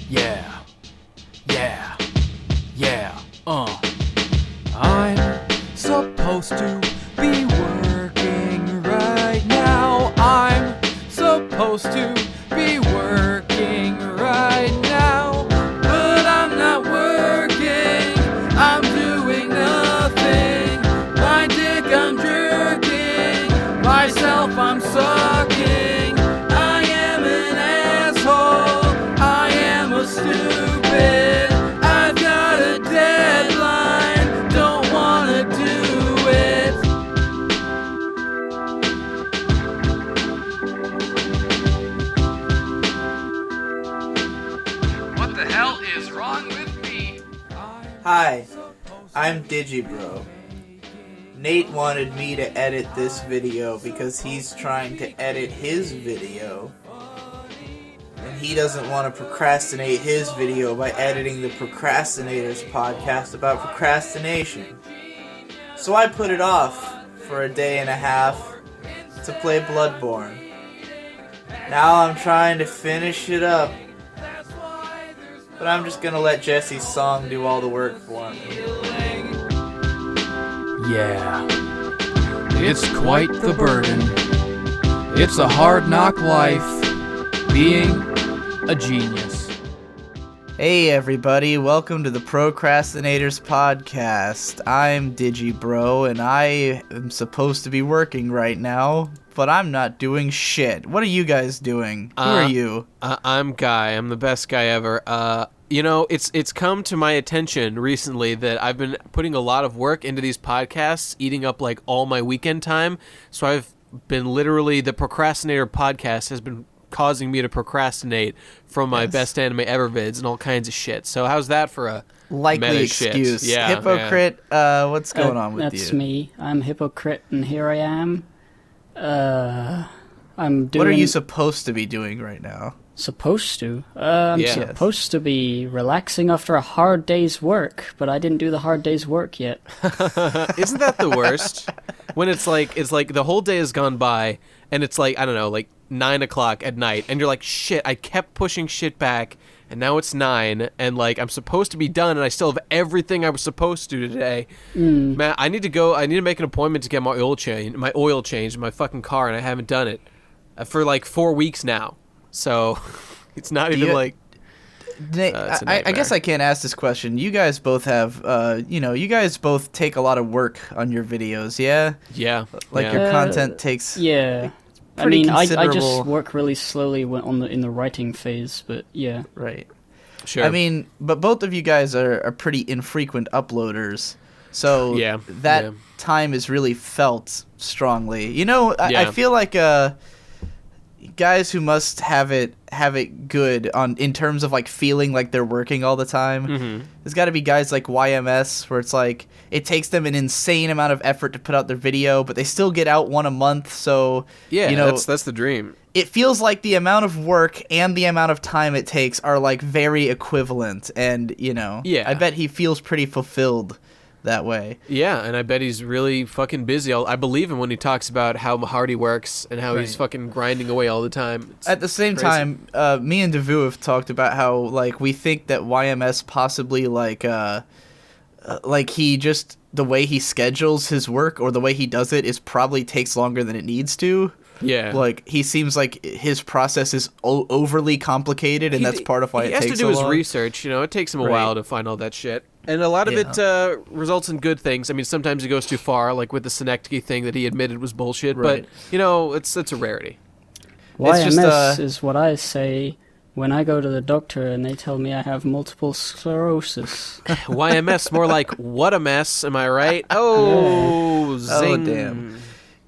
Yeah. Yeah. Yeah. I'm supposed to be working right now. I'm supposed to be working right now. But I'm not working. I'm doing nothing. My dick I'm jerking. Myself I'm sucking. I am an asshole. I am a stupid. I've got a deadline. Don't wanna do it. What the hell is wrong with me? Hi, I'm Digibro. Nate wanted me to edit this video because he's trying to edit his video. And he doesn't want to procrastinate his video by editing the Procrastinators Podcast about procrastination. So I put it off for a day and a half to play Bloodborne. Now I'm trying to finish it up. But I'm just gonna let Jesse's song do all the work for me. Yeah, it's quite the burden. It's a hard knock life, being a genius. Hey everybody, welcome to the Procrastinators Podcast. I'm Digibro, and I am supposed to be working right now, but I'm not doing shit. What are you guys doing? Who are you? I'm Guy. I'm the best guy ever. It's come to my attention recently that I've been putting a lot of work into these podcasts, eating up like all my weekend time. So I've been literally, the Procrastinator Podcast has been causing me to procrastinate from my best anime ever vids and all kinds of shit. So how's that for a Likely meta excuse. shit? Yeah, Hypocrite, what's going on with you? That's me. I'm Hypocrite, and here I am. I'm doing... What are you supposed to be doing right now? Supposed to? I'm supposed to be relaxing after a hard day's work, but I didn't do the hard day's work yet. Isn't that the worst? When it's like the whole day has gone by, and it's like, I don't know, like 9 o'clock at night, and you're like, shit, I kept pushing shit back, and now it's 9, and like I'm supposed to be done, and I still have everything I was supposed to today. Man, I need to make an appointment to get my oil changed in my fucking car, and I haven't done it for like 4 weeks now. So it's not even like. I guess I can't ask this question. You guys both have, you guys both take a lot of work on your videos, yeah? Yeah. Like your content takes. Yeah. I mean, I just work really slowly in the writing phase, but yeah. Right. Sure. I mean, but both of you guys are pretty infrequent uploaders, so that time is really felt strongly. You know, I feel like guys who must have it good in terms of like feeling like they're working all the time. There's got to be guys like YMS where it's like it takes them an insane amount of effort to put out their video, but they still get out one a month. So that's the dream. It feels like the amount of work and the amount of time it takes are like very equivalent, and I bet he feels pretty fulfilled that way. Yeah, and I bet he's really fucking busy. I believe him when he talks about how hard he works and how he's fucking grinding away all the time. At the same time, me and Devu have talked about how like we think that YMS possibly like he just, the way he schedules his work or the way he does it is probably takes longer than it needs to. Yeah. Like, he seems like his process is overly complicated, and that's part of why it takes so long. He has to do his research, it takes him a while to find all that shit. And a lot of it results in good things. I mean, sometimes he goes too far, like with the Synecdoche thing that he admitted was bullshit, but, it's a rarity. YMS is what I say when I go to the doctor and they tell me I have multiple sclerosis. YMS, more like, what a mess, am I right? Oh, zing. Oh, damn.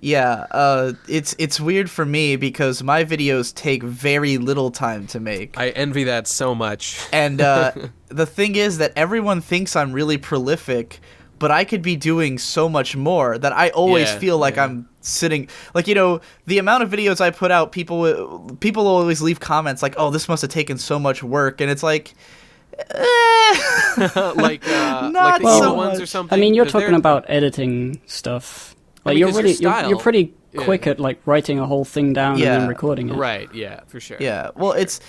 Yeah, it's weird for me because my videos take very little time to make. I envy that so much. And the thing is that everyone thinks I'm really prolific, but I could be doing so much more that I always feel like I'm sitting... Like, the amount of videos I put out, people always leave comments like, oh, this must have taken so much work, and it's like... like the evil ones or something? I mean, you're talking about editing stuff. Like you're pretty quick at like writing a whole thing down and then recording it. Right, yeah, for sure. Yeah, well, it's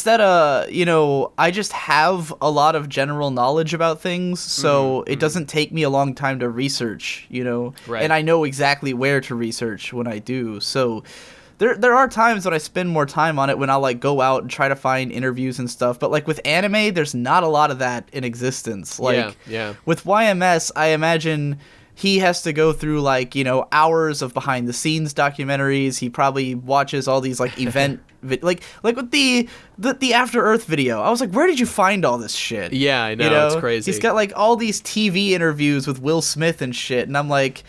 that you know, I just have a lot of general knowledge about things, so it doesn't take me a long time to research, you know, and I know exactly where to research when I do. So there are times when I spend more time on it when I'll like go out and try to find interviews and stuff, but like with anime, there's not a lot of that in existence. Like with YMS, I imagine he has to go through like, you know, hours of behind the scenes documentaries. He probably watches all these like event like with the After Earth video. I was like, where did you find all this shit? Yeah, I know, you know? It's crazy. He's got like all these TV interviews with Will Smith and shit, and I'm like,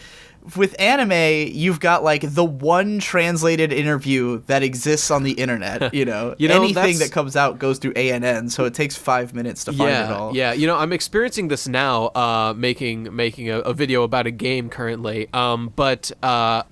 with anime, you've got like the one translated interview that exists on the internet. You know, anything that comes out goes through ANN, so it takes 5 minutes to find it all. Yeah, you know, I'm experiencing this now, making a video about a game currently. But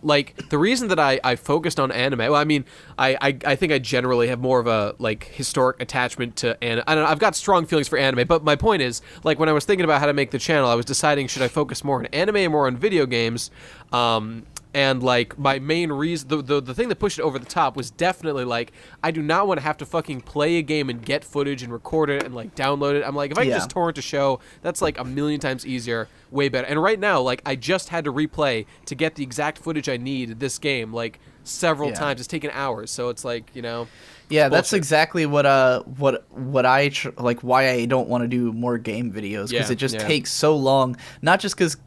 like the reason that I focused on anime, well, I mean, I think I generally have more of a like historic attachment to anime. I don't know, I've got strong feelings for anime, but my point is, like when I was thinking about how to make the channel, I was deciding should I focus more on anime or more on video games. And like my main reason, the thing that pushed it over the top was definitely like, I do not want to have to fucking play a game and get footage and record it and like download it. I'm like, if I can just torrent a show, that's like a million times easier, way better. And right now, like I just had to replay to get the exact footage I need this game like several times. It's taken hours, so it's like, you know. Yeah, that's exactly what I like. Why I don't want to do more game videos, because it just takes so long. Not just because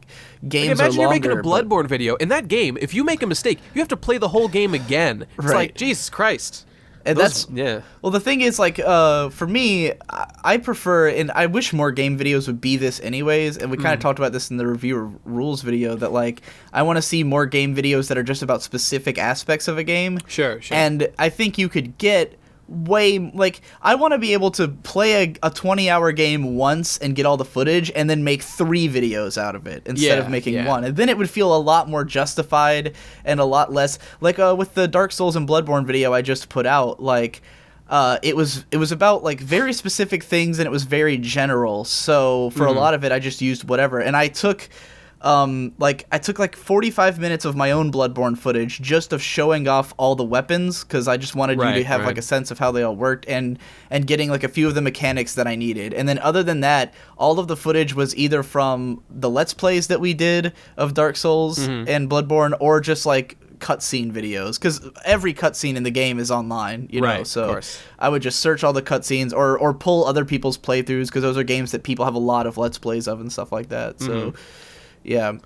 games are longer. Imagine you're making a Bloodborne video. In that game, if you make a mistake, you have to play the whole game again. It's like, Jesus Christ. And well, the thing is, like, for me, I prefer, and I wish more game videos would be this anyways, and we kind of talked about this in the reviewer rules video, that, like, I want to see more game videos that are just about specific aspects of a game. Sure. And I think you could get I want to be able to play a 20-hour game once and get all the footage and then make 3 videos out of it instead of making one. And then it would feel a lot more justified and a lot less like with the Dark Souls and Bloodborne video I just put out, like it was about like very specific things and it was very general. So for a lot of it I just used whatever, and I took I took like 45 minutes of my own Bloodborne footage just of showing off all the weapons, because I just wanted you to have like a sense of how they all worked, and getting like a few of the mechanics that I needed. And then other than that, all of the footage was either from the Let's Plays that we did of Dark Souls and Bloodborne, or just like cutscene videos, because every cutscene in the game is online, you know, so I would just search all the cutscenes or pull other people's playthroughs, because those are games that people have a lot of Let's Plays of and stuff like that. So yeah,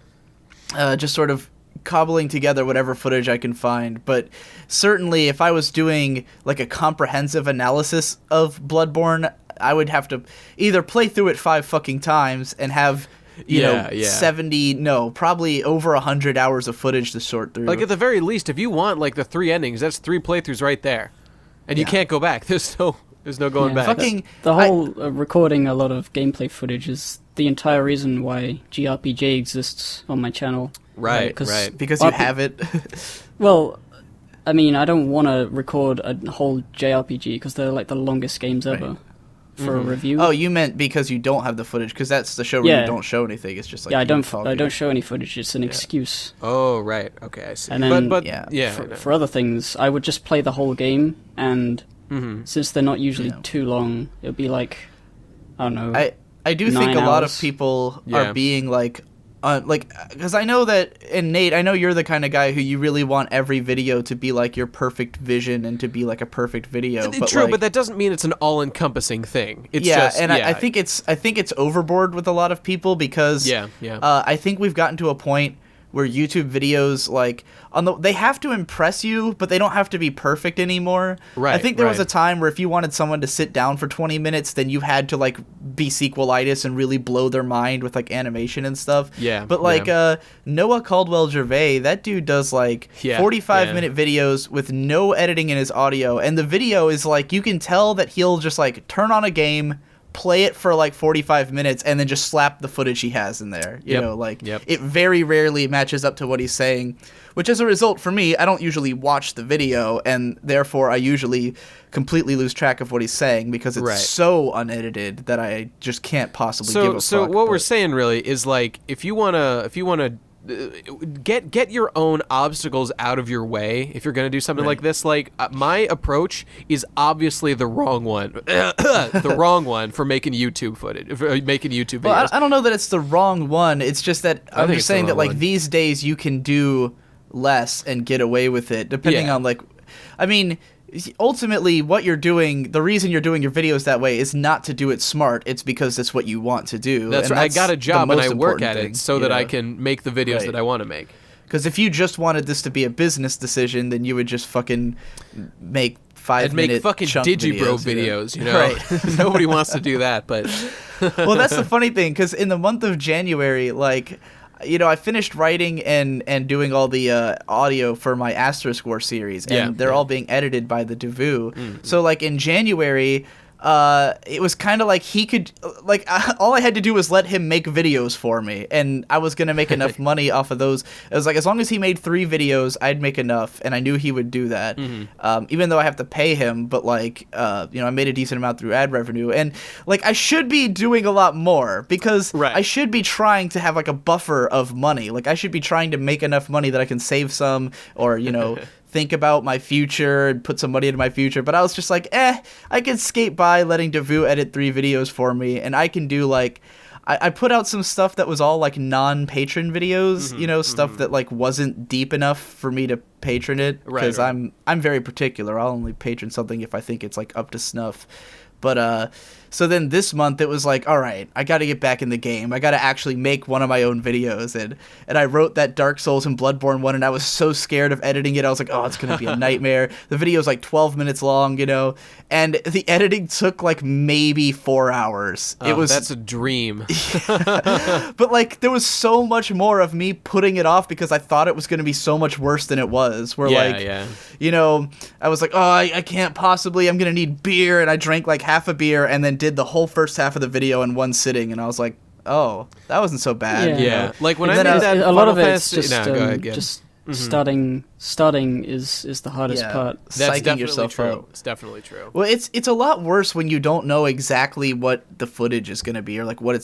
just sort of cobbling together whatever footage I can find. But certainly if I was doing like a comprehensive analysis of Bloodborne, I would have to either play through it 5 fucking times and have probably over 100 hours of footage to sort through. Like at the very least, if you want like the 3 endings, that's 3 playthroughs right there, and you can't go back. There's no going back. The whole recording a lot of gameplay footage is the entire reason why GRPG exists on my channel. Right. Because you have it. Well, I mean, I don't want to record a whole JRPG because they're like the longest games ever for a review. Oh, you meant because you don't have the footage, because that's the show where you don't show anything. It's just like I don't show any footage. It's an excuse. Oh, right. Okay, I see. And then, but for other things, I would just play the whole game, and since they're not usually too long, it would be like, I don't know. I do think a lot of people are being like, because I know that, and Nate, I know you're the kind of guy who you really want every video to be like your perfect vision and to be like a perfect video. True, but that doesn't mean it's an all-encompassing thing. It's I think it's overboard with a lot of people, because I think we've gotten to a point where YouTube videos, like, they have to impress you, but they don't have to be perfect anymore. Right. I think there was a time where if you wanted someone to sit down for 20 minutes, then you had to, like, be sequelitis and really blow their mind with, like, animation and stuff. Yeah. But, like, Noah Caldwell-Gervais, that dude does, like, 45-minute videos with no editing in his audio, and the video is, like, you can tell that he'll just, like, turn on a game, play it for like 45 minutes, and then just slap the footage he has in there. You know, like it very rarely matches up to what he's saying, which as a result for me, I don't usually watch the video, and therefore I usually completely lose track of what he's saying because it's so unedited that I just can't possibly give a fuck. So what we're saying really is, like, if you wanna get your own obstacles out of your way if you're going to do something like this. Like my approach is obviously the wrong one, the wrong one for making YouTube footage, for making YouTube videos. Well, I don't know that it's the wrong one. It's just that I'm just saying that like these days you can do less and get away with it, depending on like, I mean. Ultimately, what you're doing, the reason you're doing your videos that way is not to do it smart. It's because it's what you want to do. That's right. I got a job and I work at it so that know? I can make the videos that I want to make. Because if you just wanted this to be a business decition, then you would just fucking make 5-minute I'd make fucking Digibro videos, you know? Right. Nobody wants to do that, but... Well, that's the funny thing, because in the month of January, like... You know, I finished writing and doing all the audio for my Asterisk War series, and they're all being edited by the Devu. Mm-hmm. So, like, in January, it was kind of like he could, like, all I had to do was let him make videos for me, and I was going to make enough money off of those. It was like, as long as he made 3 videos, I'd make enough, and I knew he would do that, even though I have to pay him, but, like, you know, I made a decent amount through ad revenue, and, like, I should be doing a lot more, because I should be trying to have, like, a buffer of money. Like, I should be trying to make enough money that I can save some, or, you know... think about my future and put some money into my future, but I was just like, I can skate by letting Devu edit 3 videos for me, and I can do, like, I put out some stuff that was all, like, non-patron videos, you know, stuff that, like, wasn't deep enough for me to patron it, because I'm very particular. I'll only patron something if I think it's, like, up to snuff. But, so then this month it was like, all right, I got to get back in the game. I got to actually make one of my own videos. And I wrote that Dark Souls and Bloodborne one, and I was so scared of editing it. I was like, oh, it's going to be a nightmare. The video's like 12 minutes long, you know, and the editing took like maybe 4 hours. That's a dream. But like, there was so much more of me putting it off because I thought it was going to be so much worse than it was. You know, I was like, oh, I can't possibly, I'm going to need beer. And I drank like half a beer and then did the whole first half of the video in one sitting, and I was like, oh, that wasn't so bad. Yeah. Like when I made that a lot of it's just starting is the hardest part. That's Psyching yourself true. out. It's definitely true. Well, it's a lot worse when you don't know exactly what the footage is going to be, or like what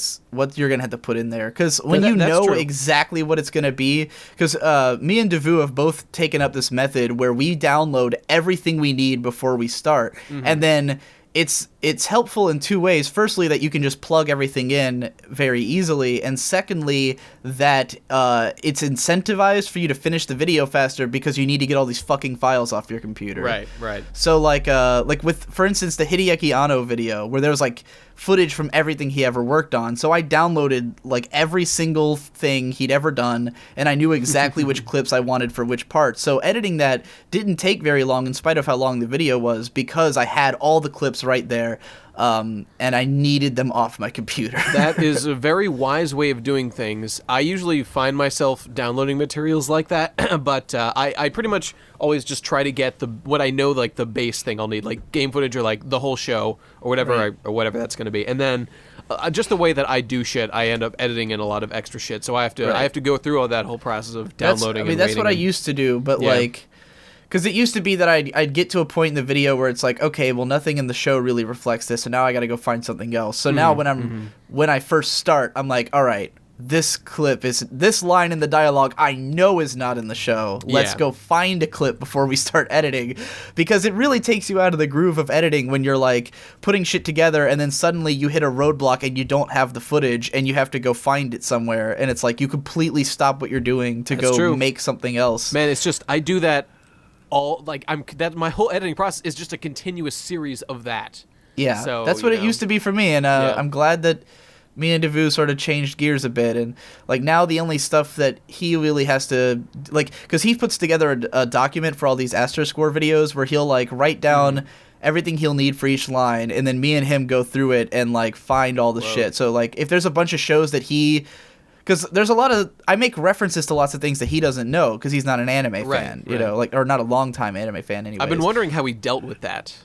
you're going to have to put in there. Because when you know exactly what it's going to be, because me and Devu have both taken up this method where we download everything we need before we start, and then it's helpful in 2 ways. Firstly, that you can just plug everything in very easily, and secondly, that it's incentivized for you to finish the video faster because you need to get all these fucking files off your computer. Right. So like with, for instance, the Hideaki Anno video where there was like footage from everything he ever worked on. So I downloaded like every single thing he'd ever done, and I knew exactly which clips I wanted for which part. So editing that didn't take very long in spite of how long the video was, because I had all the clips right there. And I needed them off my computer. That is a very wise way of doing things. I usually find myself downloading materials like that, but I pretty much always just try to get what I know, like the base thing I'll need, like game footage or like the whole show or whatever or whatever that's going to be, and then just the way that I do shit, I end up editing in a lot of extra shit. So I have to go through all that whole process of downloading. That's what I used to do, but like. Because it used to be that I'd get to a point in the video where it's like, okay, well, nothing in the show really reflects this, so now I got to go find something else. So now when I first start, I'm like, all right, this line in the dialogue I know is not in the show. Let's go find a clip before we start editing, because it really takes you out of the groove of editing when you're like putting shit together and then suddenly you hit a roadblock and you don't have the footage and you have to go find it somewhere, and it's like you completely stop what you're doing to make something else. Man, it's just I do that. My whole editing process is just a continuous series of that. Yeah, so, that's what it used to be for me, and I'm glad that me and Devu sort of changed gears a bit, and like now the only stuff that he really has to like, because he puts together a document for all these Asterisk War videos where he'll like write down everything he'll need for each line, and then me and him go through it and like find all the shit. So like if there's a bunch of shows that because there's a lot of, I make references to lots of things that he doesn't know because he's not an anime fan, you know, like, or not a long time anime fan anyway. I've been wondering how he dealt with that.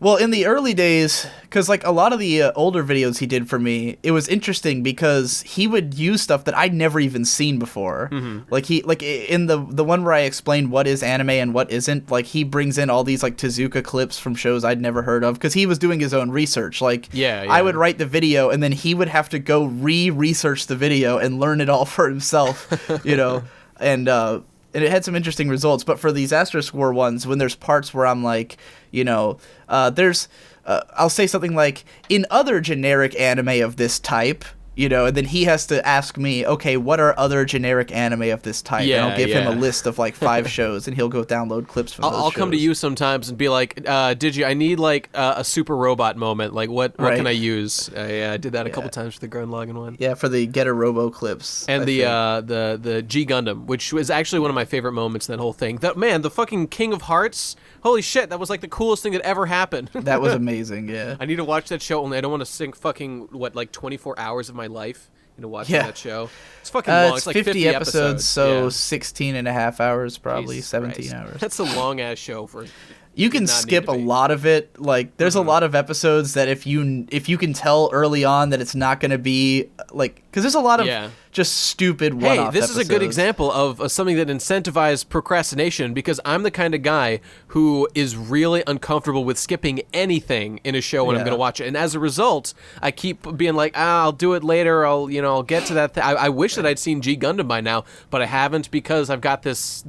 Well, in the early days, because like a lot of the older videos he did for me, it was interesting because he would use stuff that I'd never even seen before. Like in the one where I explained what is anime and what isn't, like he brings in all these like Tezuka clips from shows I'd never heard of because he was doing his own research. Like I would write the video and then he would have to go re-research the video and learn it all for himself, you know, and it had some interesting results. But for these Asterisk War ones, when there's parts where I'm like, you know, I'll say something like, in other generic anime of this type, you know, and then he has to ask me, okay, what are other generic anime of this type? And I'll give him a list of like 5 shows, and he'll go download clips from those I'll shows. come to you sometimes and be like, Digi, I need like a super robot moment. Like, what can I use? I did that a couple times for the Grown Lagann one. Yeah, for the Get a Robo clips. And the G Gundam, which was actually one of my favorite moments in that whole thing. The fucking King of Hearts. Holy shit, that was like the coolest thing that ever happened. That was amazing, yeah. I need to watch that show, only I don't want to sink fucking, 24 hours of my life into watching that show. It's fucking long. It's like 50 episodes, so 16 and a half hours, probably, Jesus 17 Christ. hours. That's a long-ass show for... You can skip a lot of it. Like, there's a lot of episodes that if you can tell early on that it's not going to be, like... Because there's a lot of just stupid one-off this is a good example of something that incentivizes procrastination, because I'm the kind of guy who is really uncomfortable with skipping anything in a show when I'm going to watch it. And as a result, I keep being like, I'll do it later. I'll get to that. I wish that I'd seen G Gundam by now, but I haven't, because I've got this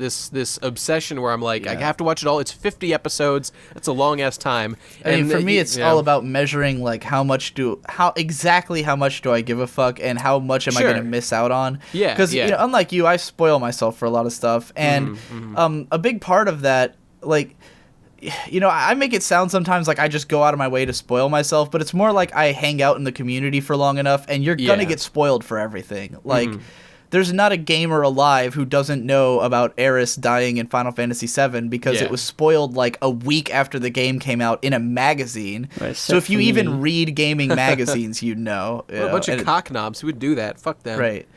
obsession where I'm like, I have to watch it all. It's 50 episodes. That's a long-ass time. I mean, for me, it's all about measuring, like, how much do I give a fuck, and how much am I going to miss out on? Yeah, because you know, unlike you, I spoil myself for a lot of stuff, and a big part of that, like, you know, I make it sound sometimes like I just go out of my way to spoil myself, but it's more like I hang out in the community for long enough, and you're gonna get spoiled for everything. Like, there's not a gamer alive who doesn't know about Eris dying in Final Fantasy VII because it was spoiled like a week after the game came out in a magazine. Right, so if you even read gaming magazines, you'd know. A bunch of cocknobs who would do that. Fuck them. Right.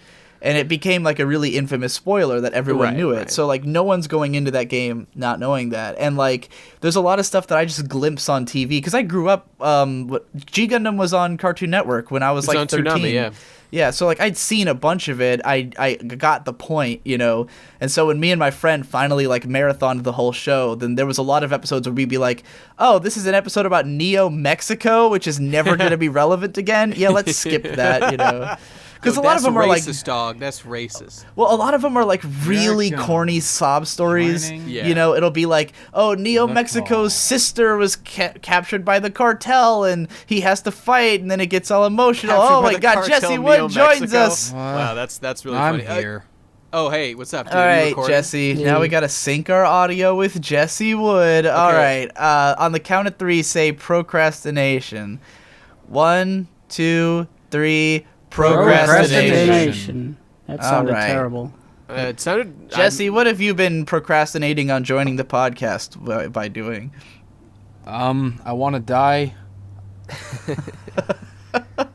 And it became like a really infamous spoiler that everyone knew it. Right. So like no one's going into that game not knowing that. And like there's a lot of stuff that I just glimpse on TV because I grew up. G Gundam was on Cartoon Network when I was like 13. Tsunami, yeah, so like I'd seen a bunch of it. I got the point, you know. And so when me and my friend finally like marathoned the whole show, then there was a lot of episodes where we'd be like, "Oh, this is an episode about Neo Mexico, which is never going to be relevant again. Yeah, let's skip that, you know." Because a lot of them are like racist, dog. That's racist. Well, a lot of them are like really corny sob stories. You know, it'll be like, oh, Neo Mexico's sister was captured by the cartel, and he has to fight, and then it gets all emotional. Oh my God, Jesse Wood joins us. Wow, that's really funny. I'm here. Oh, hey, what's up, dude? All right, Jesse. Now we got to sync our audio with Jesse Wood. Okay. All right. On the count of 3, say procrastination. 1, 2, 3. Procrastination. That sounded terrible. It sounded... Jesse, what have you been procrastinating on joining the podcast by doing? I want to die.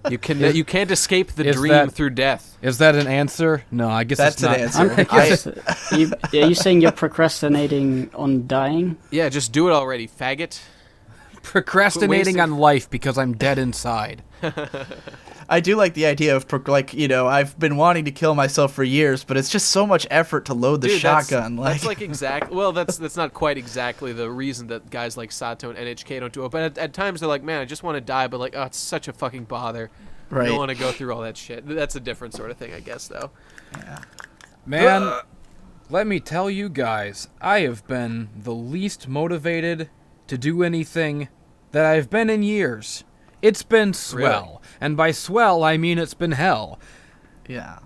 You can't escape the dream through death. Is that an answer? No, I guess that's it's not. an answer. Are you saying you're procrastinating on dying? Yeah, just do it already, faggot. Procrastinating on life because I'm dead inside. I do like the idea of, like, you know, I've been wanting to kill myself for years, but it's just so much effort to load the shotgun. That's like well, that's not quite exactly the reason that guys like Sato and NHK don't do it. But at times they're like, man, I just want to die, but like, oh, it's such a fucking bother. Right. I don't want to go through all that shit. That's a different sort of thing, I guess, though. Yeah. Man, let me tell you guys, I have been the least motivated to do anything that I've been in years. It's been swell. Really? And by swell, I mean it's been hell. Yeah.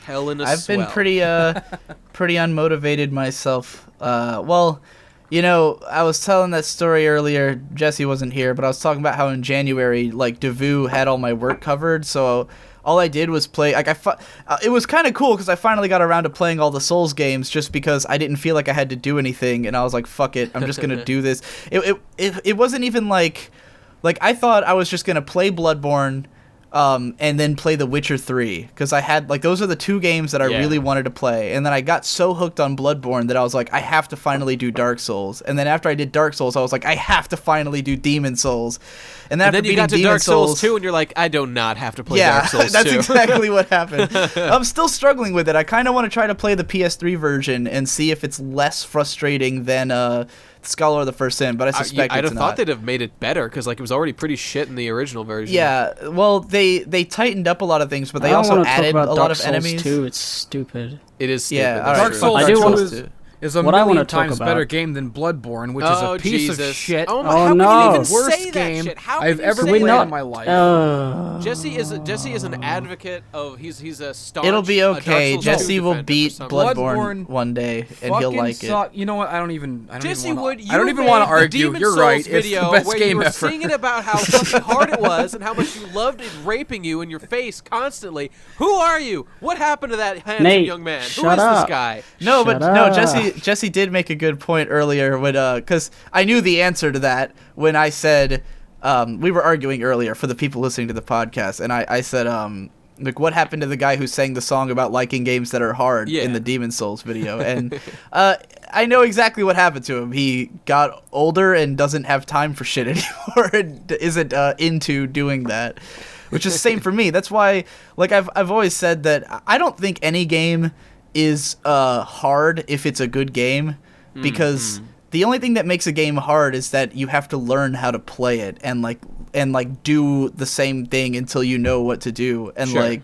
Hell in a I've swell. been pretty unmotivated myself. Well, you know, I was telling that story earlier. Jesse wasn't here, but I was talking about how in January, like, Devu had all my work covered, so all I did was play. Like, it was kind of cool because I finally got around to playing all the Souls games just because I didn't feel like I had to do anything, and I was like, fuck it, I'm just gonna do this. It wasn't even like I thought I was just gonna play Bloodborne, and then play The Witcher 3, because I had like those are the two games that I really wanted to play, and then I got so hooked on Bloodborne that I was like, I have to finally do Dark Souls, and then after I did Dark Souls, I was like, I have to finally do Demon Souls, and then you got to Dark Souls 2, and you're like, I do not have to play Dark Souls 2. That's exactly what happened. I'm still struggling with it. I kind of want to try to play the PS3 version and see if it's less frustrating than Scholar of the First Sin, but I suspect I'd it's have not. thought they'd have made it better, because like it was already pretty shit in the original version. Yeah, well, they tightened up a lot of things, but they I don't also wanna talk added about a lot Dark of Souls enemies. 2. It's stupid. It is stupid. Yeah, that's all right. Dark true. Souls I do 2 wanna- is a What I million wanna talk times about- better game than Bloodborne, which is a piece of Jesus. shit. Oh, my, Oh, how no. can you even Worst say game that shit? How I've can you ever say we played that? in my life. Jesse is an advocate of he's a staunch. It'll be okay. Dark Souls 2 Jesse will defender beat for some reason. Bloodborne one day, and he'll Fucking like it. suck. You know what? I don't even Jesse even Wood, wanna, you I don't even made want to the argue. Demon You're Souls right. It's video the best where game you were ever. singing about how fucking hard it was and how much you loved it raping you in your face constantly. Who are you? What happened to that handsome Nate, young man? Who shut is this up. guy? No, Shut but no, up. Jesse did make a good point earlier when because I knew the answer to that when I said we were arguing earlier for the people listening to the podcast, and I said like, what happened to the guy who sang the song about liking games that are hard in the Demon Souls video? And I know exactly what happened to him. He got older and doesn't have time for shit anymore, and isn't into doing that. Which is the same for me. That's why, like, I've always said that I don't think any game is hard if it's a good game, because the only thing that makes a game hard is that you have to learn how to play it and do the same thing until you know what to do. And like,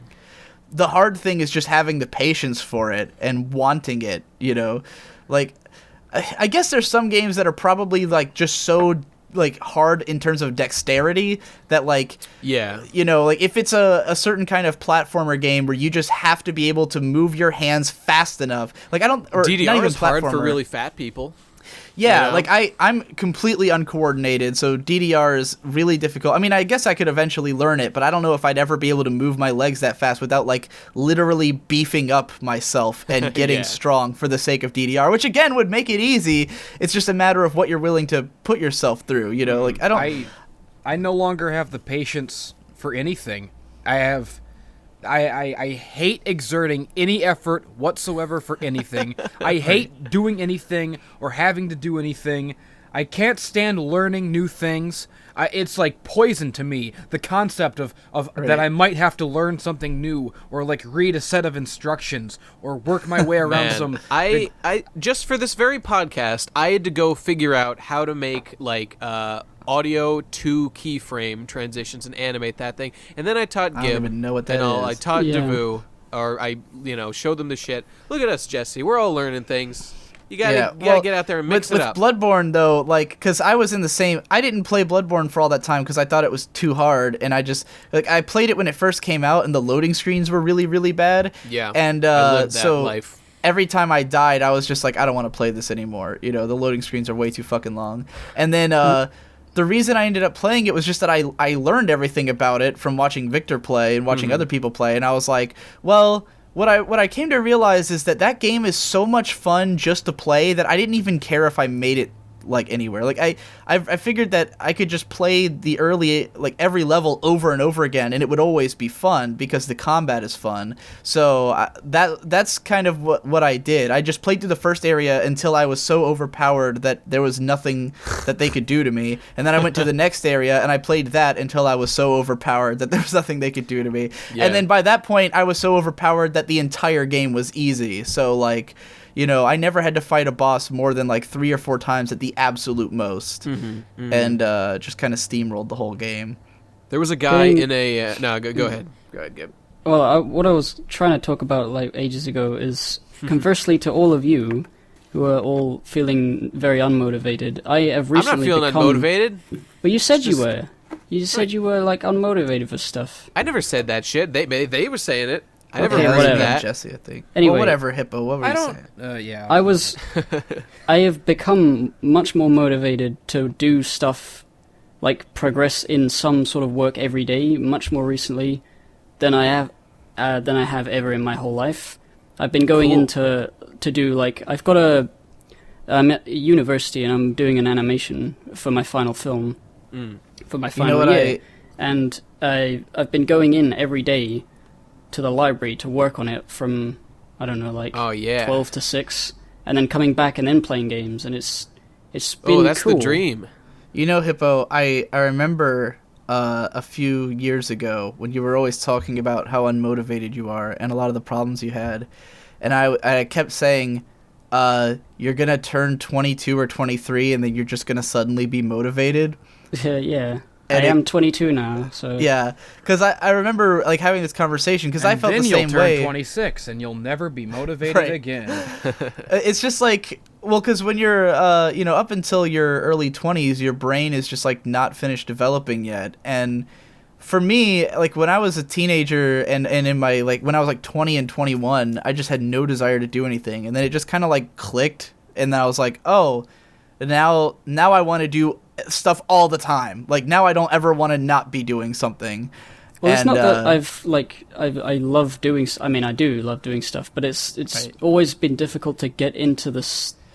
the hard thing is just having the patience for it and wanting it, you know? Like, I guess there's some games that are probably like just so like hard in terms of dexterity that like, you know, like if it's a certain kind of platformer game where you just have to be able to move your hands fast enough, like I don't, or DDR not even is hard for platformer. really fat people. Yeah, you know? like I'm completely uncoordinated, so DDR is really difficult. I mean, I guess I could eventually learn it, but I don't know if I'd ever be able to move my legs that fast without like literally beefing up myself and getting strong for the sake of DDR, which again would make it easy. It's just a matter of what you're willing to put yourself through, you know? Like I no longer have the patience for anything. I hate exerting any effort whatsoever for anything. I hate doing anything or having to do anything. I can't stand learning new things. It's like poison to me, the concept of that I might have to learn something new or like read a set of instructions or work my way around some... I just for this very podcast, I had to go figure out how to make like audio to keyframe transitions and animate that thing, and then I taught Gib. I don't even know what that and is. I taught Devu, or I showed them the shit. Look at us, Jesse. We're all learning things. You gotta get out there and mix it up. With Bloodborne, though, like, because I was in the same... I didn't play Bloodborne for all that time because I thought it was too hard, and I just... Like, I played it when it first came out, and the loading screens were really, really bad. Yeah, and I lived that so life. Every time I died, I was just like, I don't want to play this anymore. You know, the loading screens are way too fucking long. And then... the reason I ended up playing it was just that I learned everything about it from watching Victor play and watching other people play, and I was like, well... What I came to realize is that game is so much fun just to play that I didn't even care if I made it like anywhere. Like I figured that I could just play the early, like every level over and over again, and it would always be fun because the combat is fun. So that's kind of what I did. I just played through the first area until I was so overpowered that there was nothing that they could do to me, and then I went to the next area and I played that until I was so overpowered that there was nothing they could do to me. Yeah. And then by that point I was so overpowered that the entire game was easy. So like, you know, I never had to fight a boss more than like 3 or 4 times at the absolute most, and just kind of steamrolled the whole game. There was a guy in a... no, go ahead. Go ahead, Gib. Well, what I was trying to talk about like ages ago is, conversely to all of you, who are all feeling very unmotivated, I have recently I'm not feeling unmotivated. But you said you were. You said you were like unmotivated for stuff. I never said that shit. They were saying it. I never Okay, heard whatever. that. Jesse, I think. Anyway. Well, whatever, Hippo. What were you saying? yeah. I have become much more motivated to do stuff, like progress in some sort of work every day, much more recently than I have ever in my whole life. I've been going into to do like I've got I'm at university and I'm doing an animation for my final film, for my final year. and I've been going in every day to the library to work on it from, I don't know, like 12 to 6, and then coming back and then playing games, and it's been that's cool. the dream. You know, Hippo, I remember a few years ago when you were always talking about how unmotivated you are and a lot of the problems you had, and I kept saying, you're gonna turn 22 or 23 and then you're just gonna suddenly be motivated. Yeah. And I am 22 now, so... Yeah, because I remember like having this conversation, because I felt the same way. And then you'll turn 26, and you'll never be motivated again. It's just like, well, because when you're, up until your early 20s, your brain is just like not finished developing yet. And for me, like when I was a teenager and in my, like when I was like 20 and 21, I just had no desire to do anything. And then it just kind of like clicked, and then I was like, oh, now I want to do stuff all the time. Like now I don't ever want to not be doing something. Well, it's not that I love doing. I mean, I do love doing stuff, but it's Right. always been difficult to get into that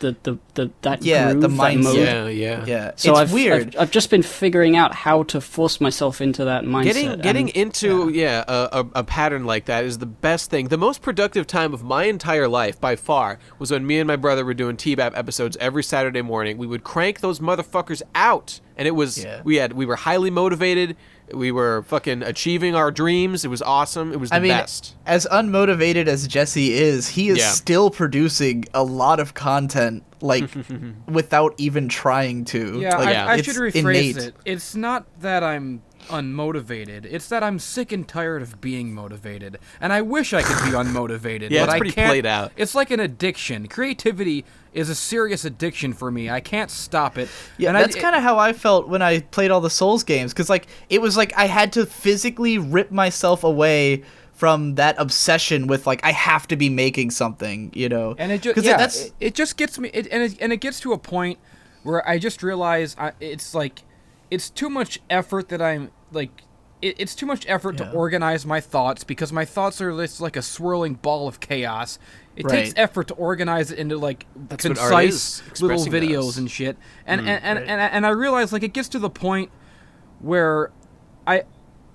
groove, the that mindset. mode. Yeah. So It's weird. I've just been figuring out how to force myself into that mindset. Getting into a pattern like that is the best thing. The most productive time of my entire life, by far, was when me and my brother were doing T-BAP episodes every Saturday morning. We would crank those motherfuckers out, and it was we were highly motivated. We were fucking achieving our dreams. It was awesome. It was the best. As unmotivated as Jesse is, he is still producing a lot of content, like, without even trying to. Yeah, like, I should rephrase innate. it. It's not that I'm unmotivated. It's that I'm sick and tired of being motivated. And I wish I could be unmotivated, Yeah, but it's I pretty can't. played out. It's like an addiction. Creativity is a serious addiction for me. I can't stop it. Yeah, and that's kind of how I felt when I played all the Souls games, because like it was like I had to physically rip myself away from that obsession with like I have to be making something, you know. And it just it just gets me. It gets to a point where I just realize it's like it's too much effort that I'm like. It's too much effort to organize my thoughts, because my thoughts are just like a swirling ball of chaos. It takes effort to organize it into like concise little videos and shit. And I realize like it gets to the point where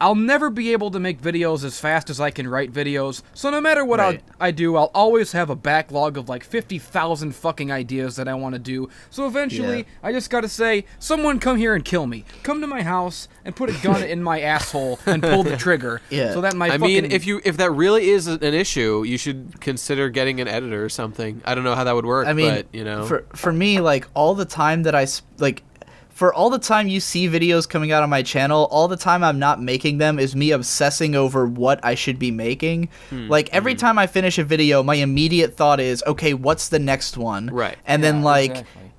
I'll never be able to make videos as fast as I can write videos. So no matter what I do, I'll always have a backlog of like 50,000 fucking ideas that I want to do. So eventually, I just gotta say, someone come here and kill me. Come to my house and put a gun in my asshole and pull the trigger. So that my mean, if that really is an issue, you should consider getting an editor or something. I don't know how that would work, but you know. For me, like all the time that for all the time you see videos coming out on my channel, all the time I'm not making them is me obsessing over what I should be making. Like, every time I finish a video, my immediate thought is, okay, what's the next one? Right. And then,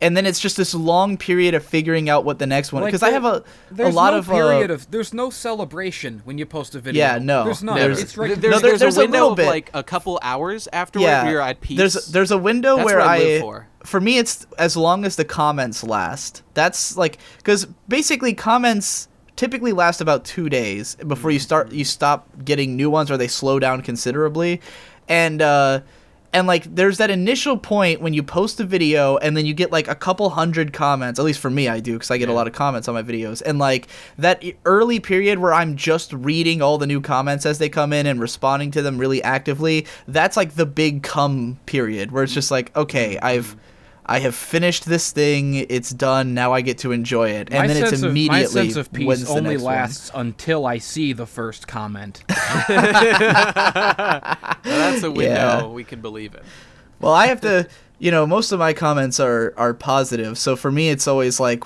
and then it's just this long period of figuring out what the next one... Because I have a lot of... There's no celebration when you post a video. Yeah, no. There's not. There's a window little of, bit. like, a couple hours afterward where you're at peace. There's a window That's where what I live for. For me, it's as long as the comments last. That's like, because basically comments typically last about 2 days before you stop getting new ones, or they slow down considerably. And like there's that initial point when you post a video and then you get like a couple hundred comments. At least for me, I do, because I get a lot of comments on my videos. And like that early period where I'm just reading all the new comments as they come in and responding to them really actively, that's like the big come period where it's just like, okay, I have finished this thing. It's done. Now I get to enjoy it. And then it's immediately my sense of peace only lasts until I see the first comment. That's a window we can believe in. Well, I have to, most of my comments are positive. So for me, it's always like,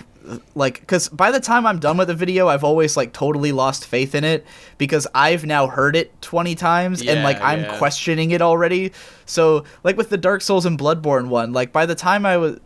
because by the time I'm done with the video, I've always like totally lost faith in it, because I've now heard it 20 times and like I'm questioning it already. So like with the Dark Souls and Bloodborne one, like by the time I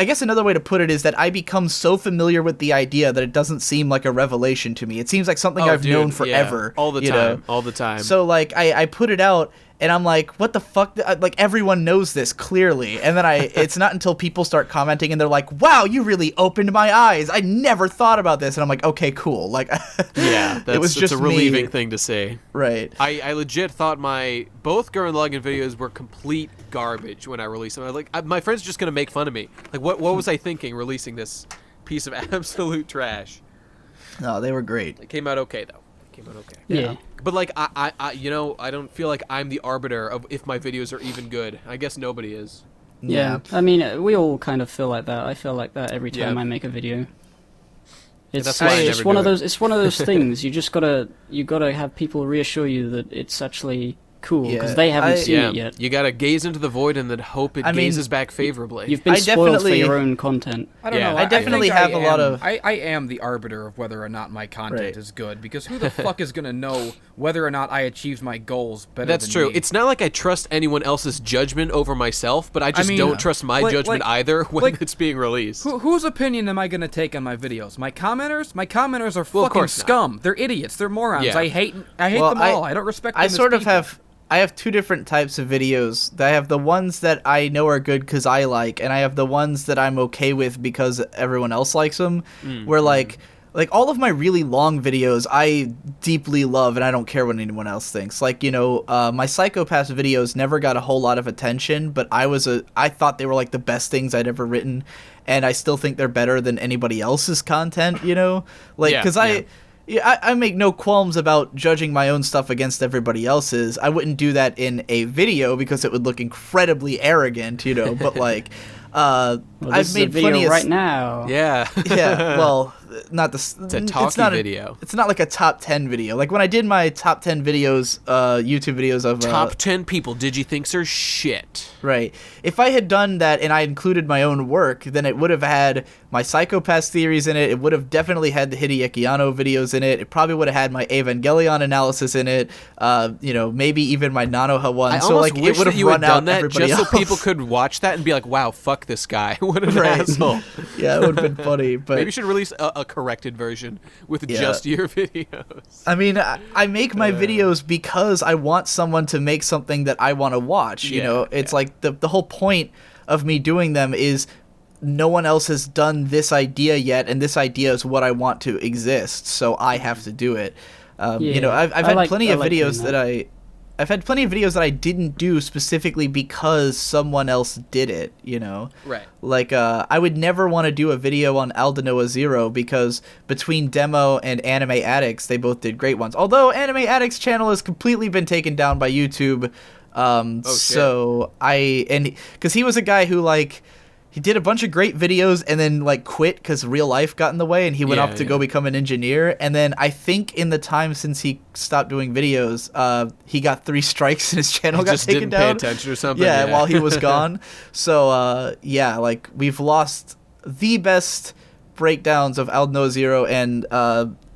guess another way to put it is that I become so familiar with the idea that it doesn't seem like a revelation to me. It seems like something I've known forever. All the time. So like I put it out and I'm like, what the fuck? Like everyone knows this clearly. And then it's not until people start commenting and they're like, wow, you really opened my eyes. I never thought about this. And I'm like, okay, cool. Like, it was just a relieving thing to say. Right. I legit thought both Gurren Lagann videos were complete garbage when I released them. I was like, my friends are just gonna make fun of me. Like, what was I thinking releasing this piece of absolute trash? No, they were great. It came out okay though. Yeah. But like I you know, I don't feel like I'm the arbiter of if my videos are even good. I guess nobody is. Yeah. I mean, we all kind of feel like that. I feel like that every time I make a video. That's why I never it's one do of those. It's one of those things. You gotta have people reassure you that it's actually cool because they haven't seen it yet. You gotta gaze into the void and then hope it gazes back favorably. You've been spoiled for your own content. I don't know. I definitely have a lot of. I am the arbiter of whether or not my content is good because who the fuck is gonna know whether or not I achieved my goals better? That's than true. me? It's not like I trust anyone else's judgment over myself, but I just don't trust my judgment either when it's being released. Whose opinion am I gonna take on my videos? My commenters? My commenters are fucking scum. They're idiots. They're morons. Yeah. I hate them all. I don't respect them. I have two different types of videos. I have the ones that I know are good because I like, and I have the ones that I'm okay with because everyone else likes them. Where like all of my really long videos, I deeply love, and I don't care what anyone else thinks. Like, you know, my Psychopaths videos never got a whole lot of attention, but I thought they were like the best things I'd ever written, and I still think they're better than anybody else's content. You know, like because I make no qualms about judging my own stuff against everybody else's. I wouldn't do that in a video because it would look incredibly arrogant, you know. But like, I've made plenty of right now. Yeah. Yeah. Well, not the. It's a talkie video. It's not like a top 10 video. Like when I did my top 10 videos, YouTube videos of top 10 people Digi thinks are shit. Right. If I had done that and I included my own work, then it would have had my Psychopaths theories in it. It would have definitely had the Hideaki Anno videos in it. It probably would have had my Evangelion analysis in it. You know, maybe even my Nanoha one. I so like wish it would that have you run had done out that just else. so people could watch that and be like, "Wow, fuck this guy! What an asshole!" Yeah, it would have been funny. But maybe you should release a corrected version with just your videos. I mean, I make my videos because I want someone to make something that I want to watch. You know, it's like the whole point of me doing them is no one else has done this idea yet, and this idea is what I want to exist, so I have to do it. You know, I've had plenty of videos that I've had plenty of videos that I didn't do specifically because someone else did it, you know? Right. Like, I would never want to do a video on Aldenoa Zero because between Demo and Anime Addicts, they both did great ones. Although Anime Addicts' channel has completely been taken down by YouTube. So because he was a guy who, like, he did a bunch of great videos and then like quit because real life got in the way and he went off to go become an engineer. And then I think in the time since he stopped doing videos, he got 3 strikes and his channel got taken down. Pay attention or something. Yeah, while he was gone. So yeah, like we've lost the best breakdowns of Aldenoa Zero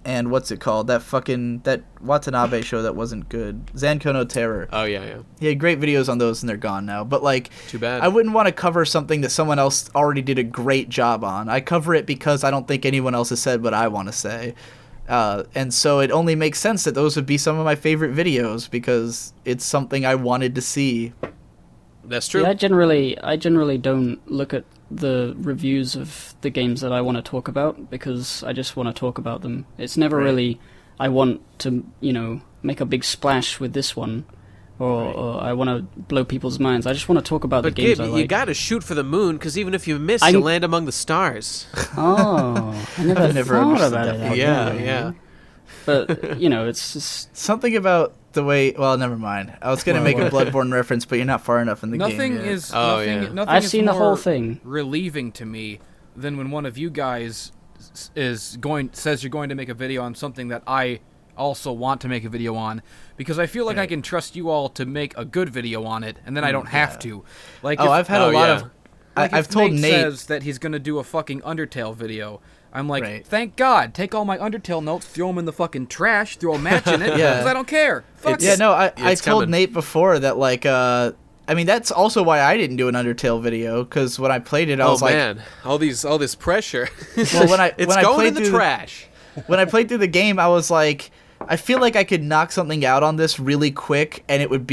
and what's it called? That Watanabe show that wasn't good. Zanko no Terror. Oh, yeah. He had great videos on those and they're gone now. But like, too bad. I wouldn't want to cover something that someone else already did a great job on. I cover it because I don't think anyone else has said what I want to say. And so it only makes sense that those would be some of my favorite videos because it's something I wanted to see. That's true. Yeah, I generally don't look at the reviews of the games that I want to talk about because I just want to talk about them. It's never really I want to, you know, make a big splash with this one or I want to blow people's minds. I just want to talk about the games I like. You got to shoot for the moon because even if you miss, you'll land among the stars. Oh, I never thought about it. Yeah. But, you know, it's just... Something about the way... Well, never mind. I was going to make a Bloodborne reference, but you're not far enough in the game yet. Nothing I've is seen the more whole thing. relieving to me than when one of you guys says you're going to make a video on something that I also want to make a video on, because I feel like I can trust you all to make a good video on it, and then I don't have to. Like, I've had a lot of... Like I've told Nate says that he's going to do a fucking Undertale video. I'm like, thank God. Take all my Undertale notes, throw them in the fucking trash, throw a match in it, because I don't care. Fuck it. Yeah, no, I told Nate before that, like, I mean, that's also why I didn't do an Undertale video, because when I played it, I was like... Oh, man. All this pressure. Well, when I going in the trash. When I played through the game, I was like... I feel like I could knock something out on this really quick and it would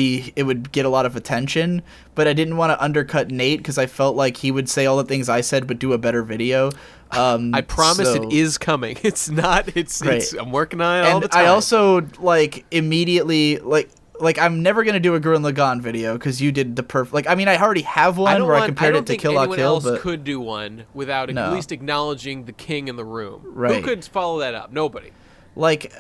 get a lot of attention, but I didn't want to undercut Nate because I felt like he would say all the things I said but do a better video. I promise it is coming. It's not. It's I'm working on it all the time. I also like immediately like like I'm never gonna do a Gurren Lagann video because you did the perfect. Like I mean, I already have one where I compared it to Kill La Kill. I don't think anyone else but could do one without at least acknowledging the king in the room. Right. Who could follow that up? Nobody. Like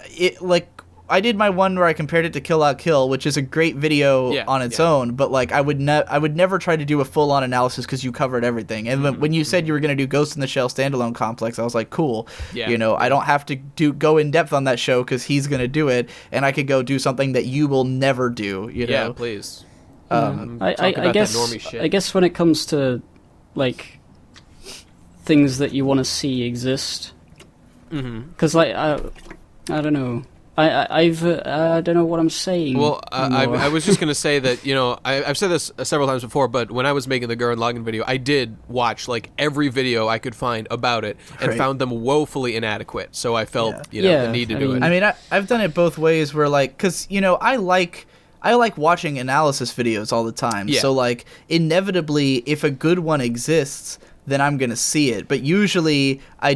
I did my one where I compared it to Kill La Kill, which is a great video on its own. But like I would never try to do a full on analysis because you covered everything. And when you said you were gonna do Ghost in the Shell standalone complex, I was like, cool. Yeah. You know, I don't have to go in depth on that show because he's gonna do it, and I could go do something that you will never do. You know? Yeah, please. I guess when it comes to like things that you want to see exist, because like I don't know. I don't know what I'm saying. Well, I was just going to say that, you know, I've said this several times before, but when I was making the Gurren Lagann video, I did watch, like, every video I could find about it and found them woefully inadequate. So I felt, you know, the need to do it. I mean, I've done it both ways where, like, because, you know, I like watching analysis videos all the time. Yeah. So, like, inevitably, if a good one exists, then I'm gonna see it. But usually I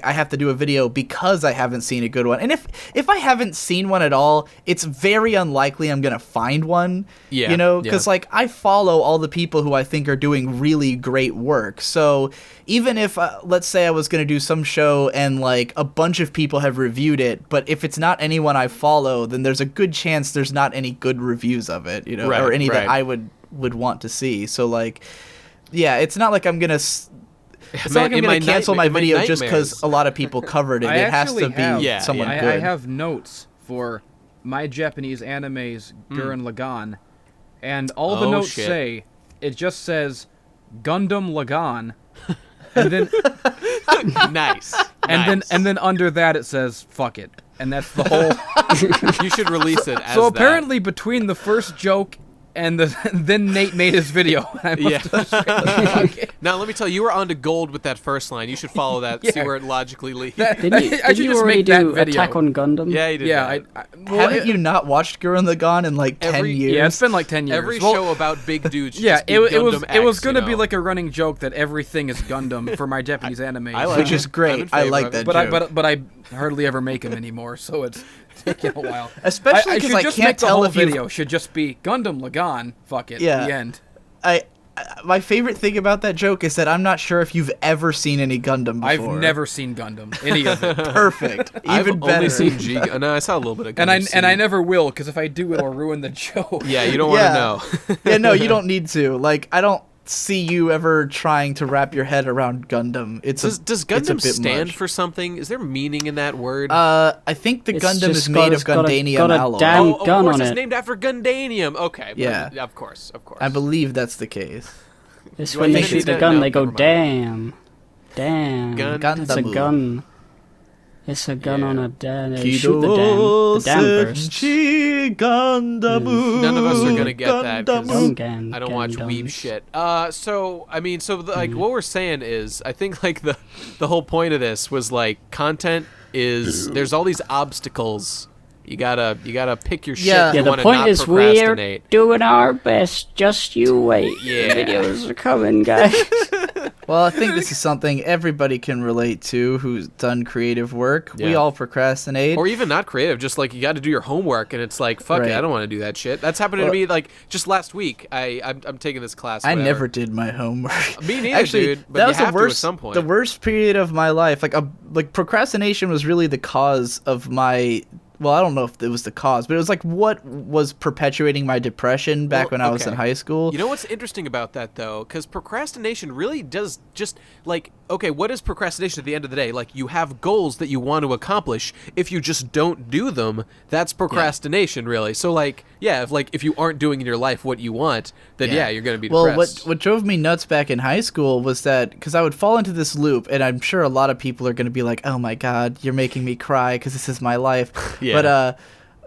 have to do a video because I haven't seen a good one. And if I haven't seen one at all, it's very unlikely I'm gonna find one. Yeah. You know, because like I follow all the people who I think are doing really great work. So even if let's say I was gonna do some show and like a bunch of people have reviewed it, but if it's not anyone I follow, then there's a good chance there's not any good reviews of it. You know, or any that I would want to see. So like. Yeah, it's not like I'm gonna. It's not like I'm gonna cancel my video just because a lot of people covered it. It has to be someone good. I have notes for my Japanese anime's Gurren Lagann, and all the notes say it just says Gundam Lagann, and then nice. And then under that it says fuck it, and that's the whole. You should release it as so apparently between the first joke. And then Nate made his video. Now let me tell you, you were on to gold with that first line. You should follow that, see where it logically leads. Did you already do Attack on Gundam? Yeah, you did. Yeah, haven't you not watched Gurren Lagann in like 10 years? Yeah, it's been like 10 years. Every show about big dudes. Yeah, it was going to be be like a running joke that everything is Gundam for my Japanese anime, which is great. I like that joke. But I hardly ever make them anymore, so it's taking a while. Especially because I can't tell if video should just be Gundam Lagann. Fuck it. Yeah. The end. My favorite thing about that joke is that I'm not sure if you've ever seen any Gundam before. I've never seen Gundam, any of it. Perfect. Even better. I've only seen G. No, I saw a little bit of Gundam. And I never will, because if I do, it'll ruin the joke. Yeah, you don't want to know. Yeah, no, you don't need to. Like, I don't see you ever trying to wrap your head around Gundam. Does Gundam stand for something? Is there meaning in that word? I think the Gundam is made of Gundanium alloy. Damn of gun course, on it's it. named after Gundanium. Okay, yeah, of course. I believe that's the case. It's when they shoot the gun, they go damn, Gundam. It's a gun. It's a gun on a dam. They shoot the dam bursts. None of us are gonna get that because I don't watch weeb shit. What we're saying is, I think like the whole point of this was like content is there's all these obstacles. You gotta pick your shit. Yeah, you the point is we're procrastinate. doing our best. Just you wait. Yeah. The videos are coming, guys. Well, I think this is something everybody can relate to who's done creative work. Yeah. We all procrastinate. Or even not creative, just like you got to do your homework and it's like, fuck it, I don't want to do that shit. That's happened to me like just last week. I'm taking this class. I never did my homework. Me neither, actually, dude. But that was you have the worst, to at some point. The worst period of my life. Like procrastination was really the cause of my. Well, I don't know if it was the cause, but it was like what was perpetuating my depression back when I was in high school. You know what's interesting about that, though? Because procrastination really does just, like, okay, what is procrastination at the end of the day? Like, you have goals that you want to accomplish. If you just don't do them, that's procrastination, really. So, like, yeah, if you aren't doing in your life what you want, then, you're going to be depressed. Well, what drove me nuts back in high school was that, because I would fall into this loop, and I'm sure a lot of people are going to be like, oh my God, you're making me cry because this is my life. Yeah. But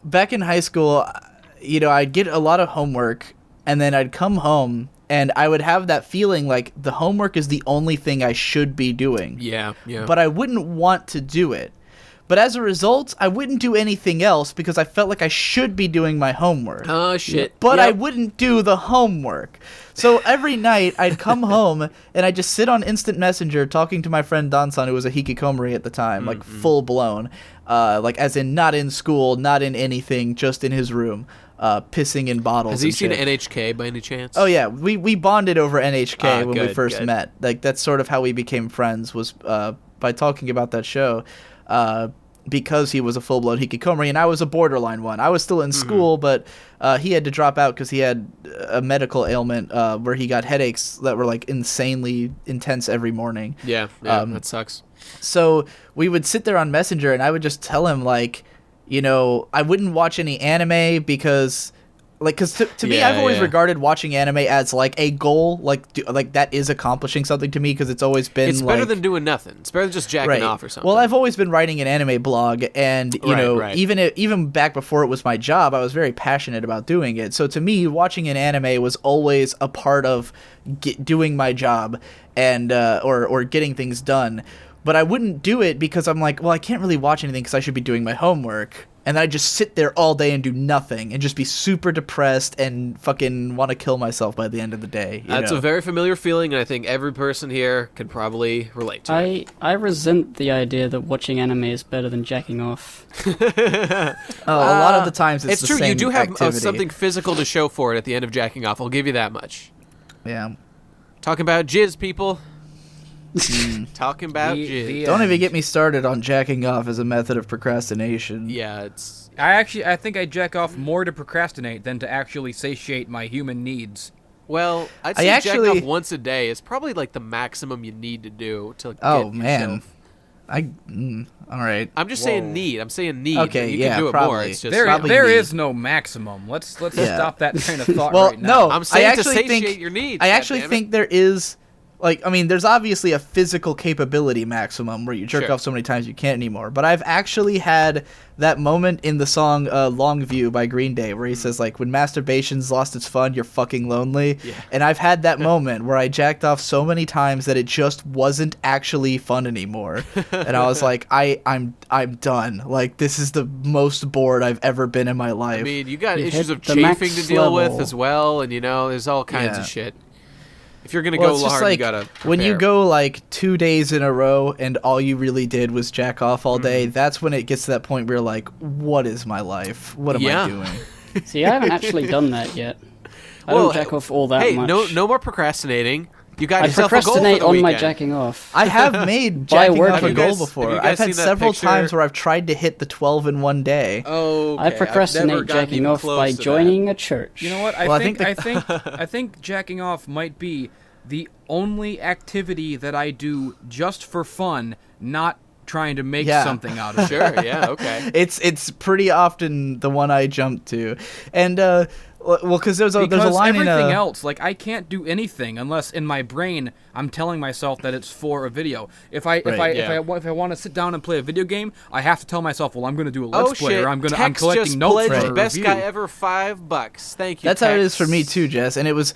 back in high school, you know, I'd get a lot of homework, and then I'd come home, and I would have that feeling like the homework is the only thing I should be doing. Yeah. But I wouldn't want to do it. But as a result, I wouldn't do anything else because I felt like I should be doing my homework. Oh, shit. But I wouldn't do the homework. So every night, I'd come home, and I'd just sit on Instant Messenger talking to my friend Dansan, who was a hikikomori at the time, like full-blown. like as in not in school, not in anything, just in his room, pissing in bottles. Has he and seen shit. NHK by any chance? Oh yeah, we bonded over NHK when we Good, first good. met. Like that's sort of how we became friends, was by talking about that show. Because he was a full-blown hikikomori and I was a borderline one. I was still in school, but he had to drop out because he had a medical ailment where he got headaches that were like insanely intense every morning. Yeah, that sucks. So we would sit there on Messenger and I would just tell him like, you know, I wouldn't watch any anime because... Like, because to me, I've always regarded watching anime as, like, a goal. Like, that is accomplishing something to me, because it's always been, It's better than doing nothing. It's better than just jacking off or something. Well, I've always been writing an anime blog, and, you know, even back before it was my job, I was very passionate about doing it. So to me, watching an anime was always a part of doing my job and or getting things done. But I wouldn't do it because I'm like, well, I can't really watch anything because I should be doing my homework. And then I'd just sit there all day and do nothing and just be super depressed and fucking want to kill myself by the end of the day. That's a very familiar feeling, and I think every person here can probably relate to it. I resent the idea that watching anime is better than jacking off. A lot of the times it's the true. same You do have activity. something physical to show for it at the end of jacking off. I'll give you that much. Yeah. Talking about jizz, people. Talking about jizz. Don't even get me started on jacking off as a method of procrastination. Yeah, it's... I think I jack off more to procrastinate than to actually satiate my human needs. Well, I'd say jacking off once a day is probably like the maximum you need to do to get yourself. All right. I'm just saying need. I'm saying need. Okay, you yeah, can do it probably. more. It's just There is no maximum. Let's stop that train of thought well, right now. no, I'm saying I to actually satiate think, your needs. I actually think there is, like, I mean, there's obviously a physical capability maximum where you jerk off so many times you can't anymore. But I've actually had that moment in the song Longview by Green Day where he says, like, when masturbation's lost its fun, you're fucking lonely. Yeah. And I've had that moment where I jacked off so many times that it just wasn't actually fun anymore. And I was like, I'm done. Like, this is the most bored I've ever been in my life. I mean, you got issues hit of the chafing max to deal with level. as well, and, you know, there's all kinds of shit. If you're going to Well, go it's just hard, like, you got to prepare. when you go like 2 days in a row and all you really did was jack off all day, that's when it gets to that point where you're like, what is my life? What am I doing? See, I haven't actually done that yet. I don't jack off all that much. No more procrastinating. You got I yourself a goal for procrastinate the on weekend. my jacking off. I have made By jacking working. off a Have you goal guys before. seen I've had that several picture? times where I've tried to hit the 12 in one day. Oh, okay. I procrastinate jacking off by joining a church. You know what? I think jacking off might be the only activity that I do just for fun, not trying to make something out of it. Sure, yeah, okay. It's pretty often the one I jump to. And well, cause there's a line in everything else, like, I can't do anything unless in my brain I'm telling myself that it's for a video. If I want to sit down and play a video game, I have to tell myself, well, I'm going to do a let's play, or I'm collecting notes for a best review. guy ever $5. Thank you. That's how it is for me too, Jess. And it was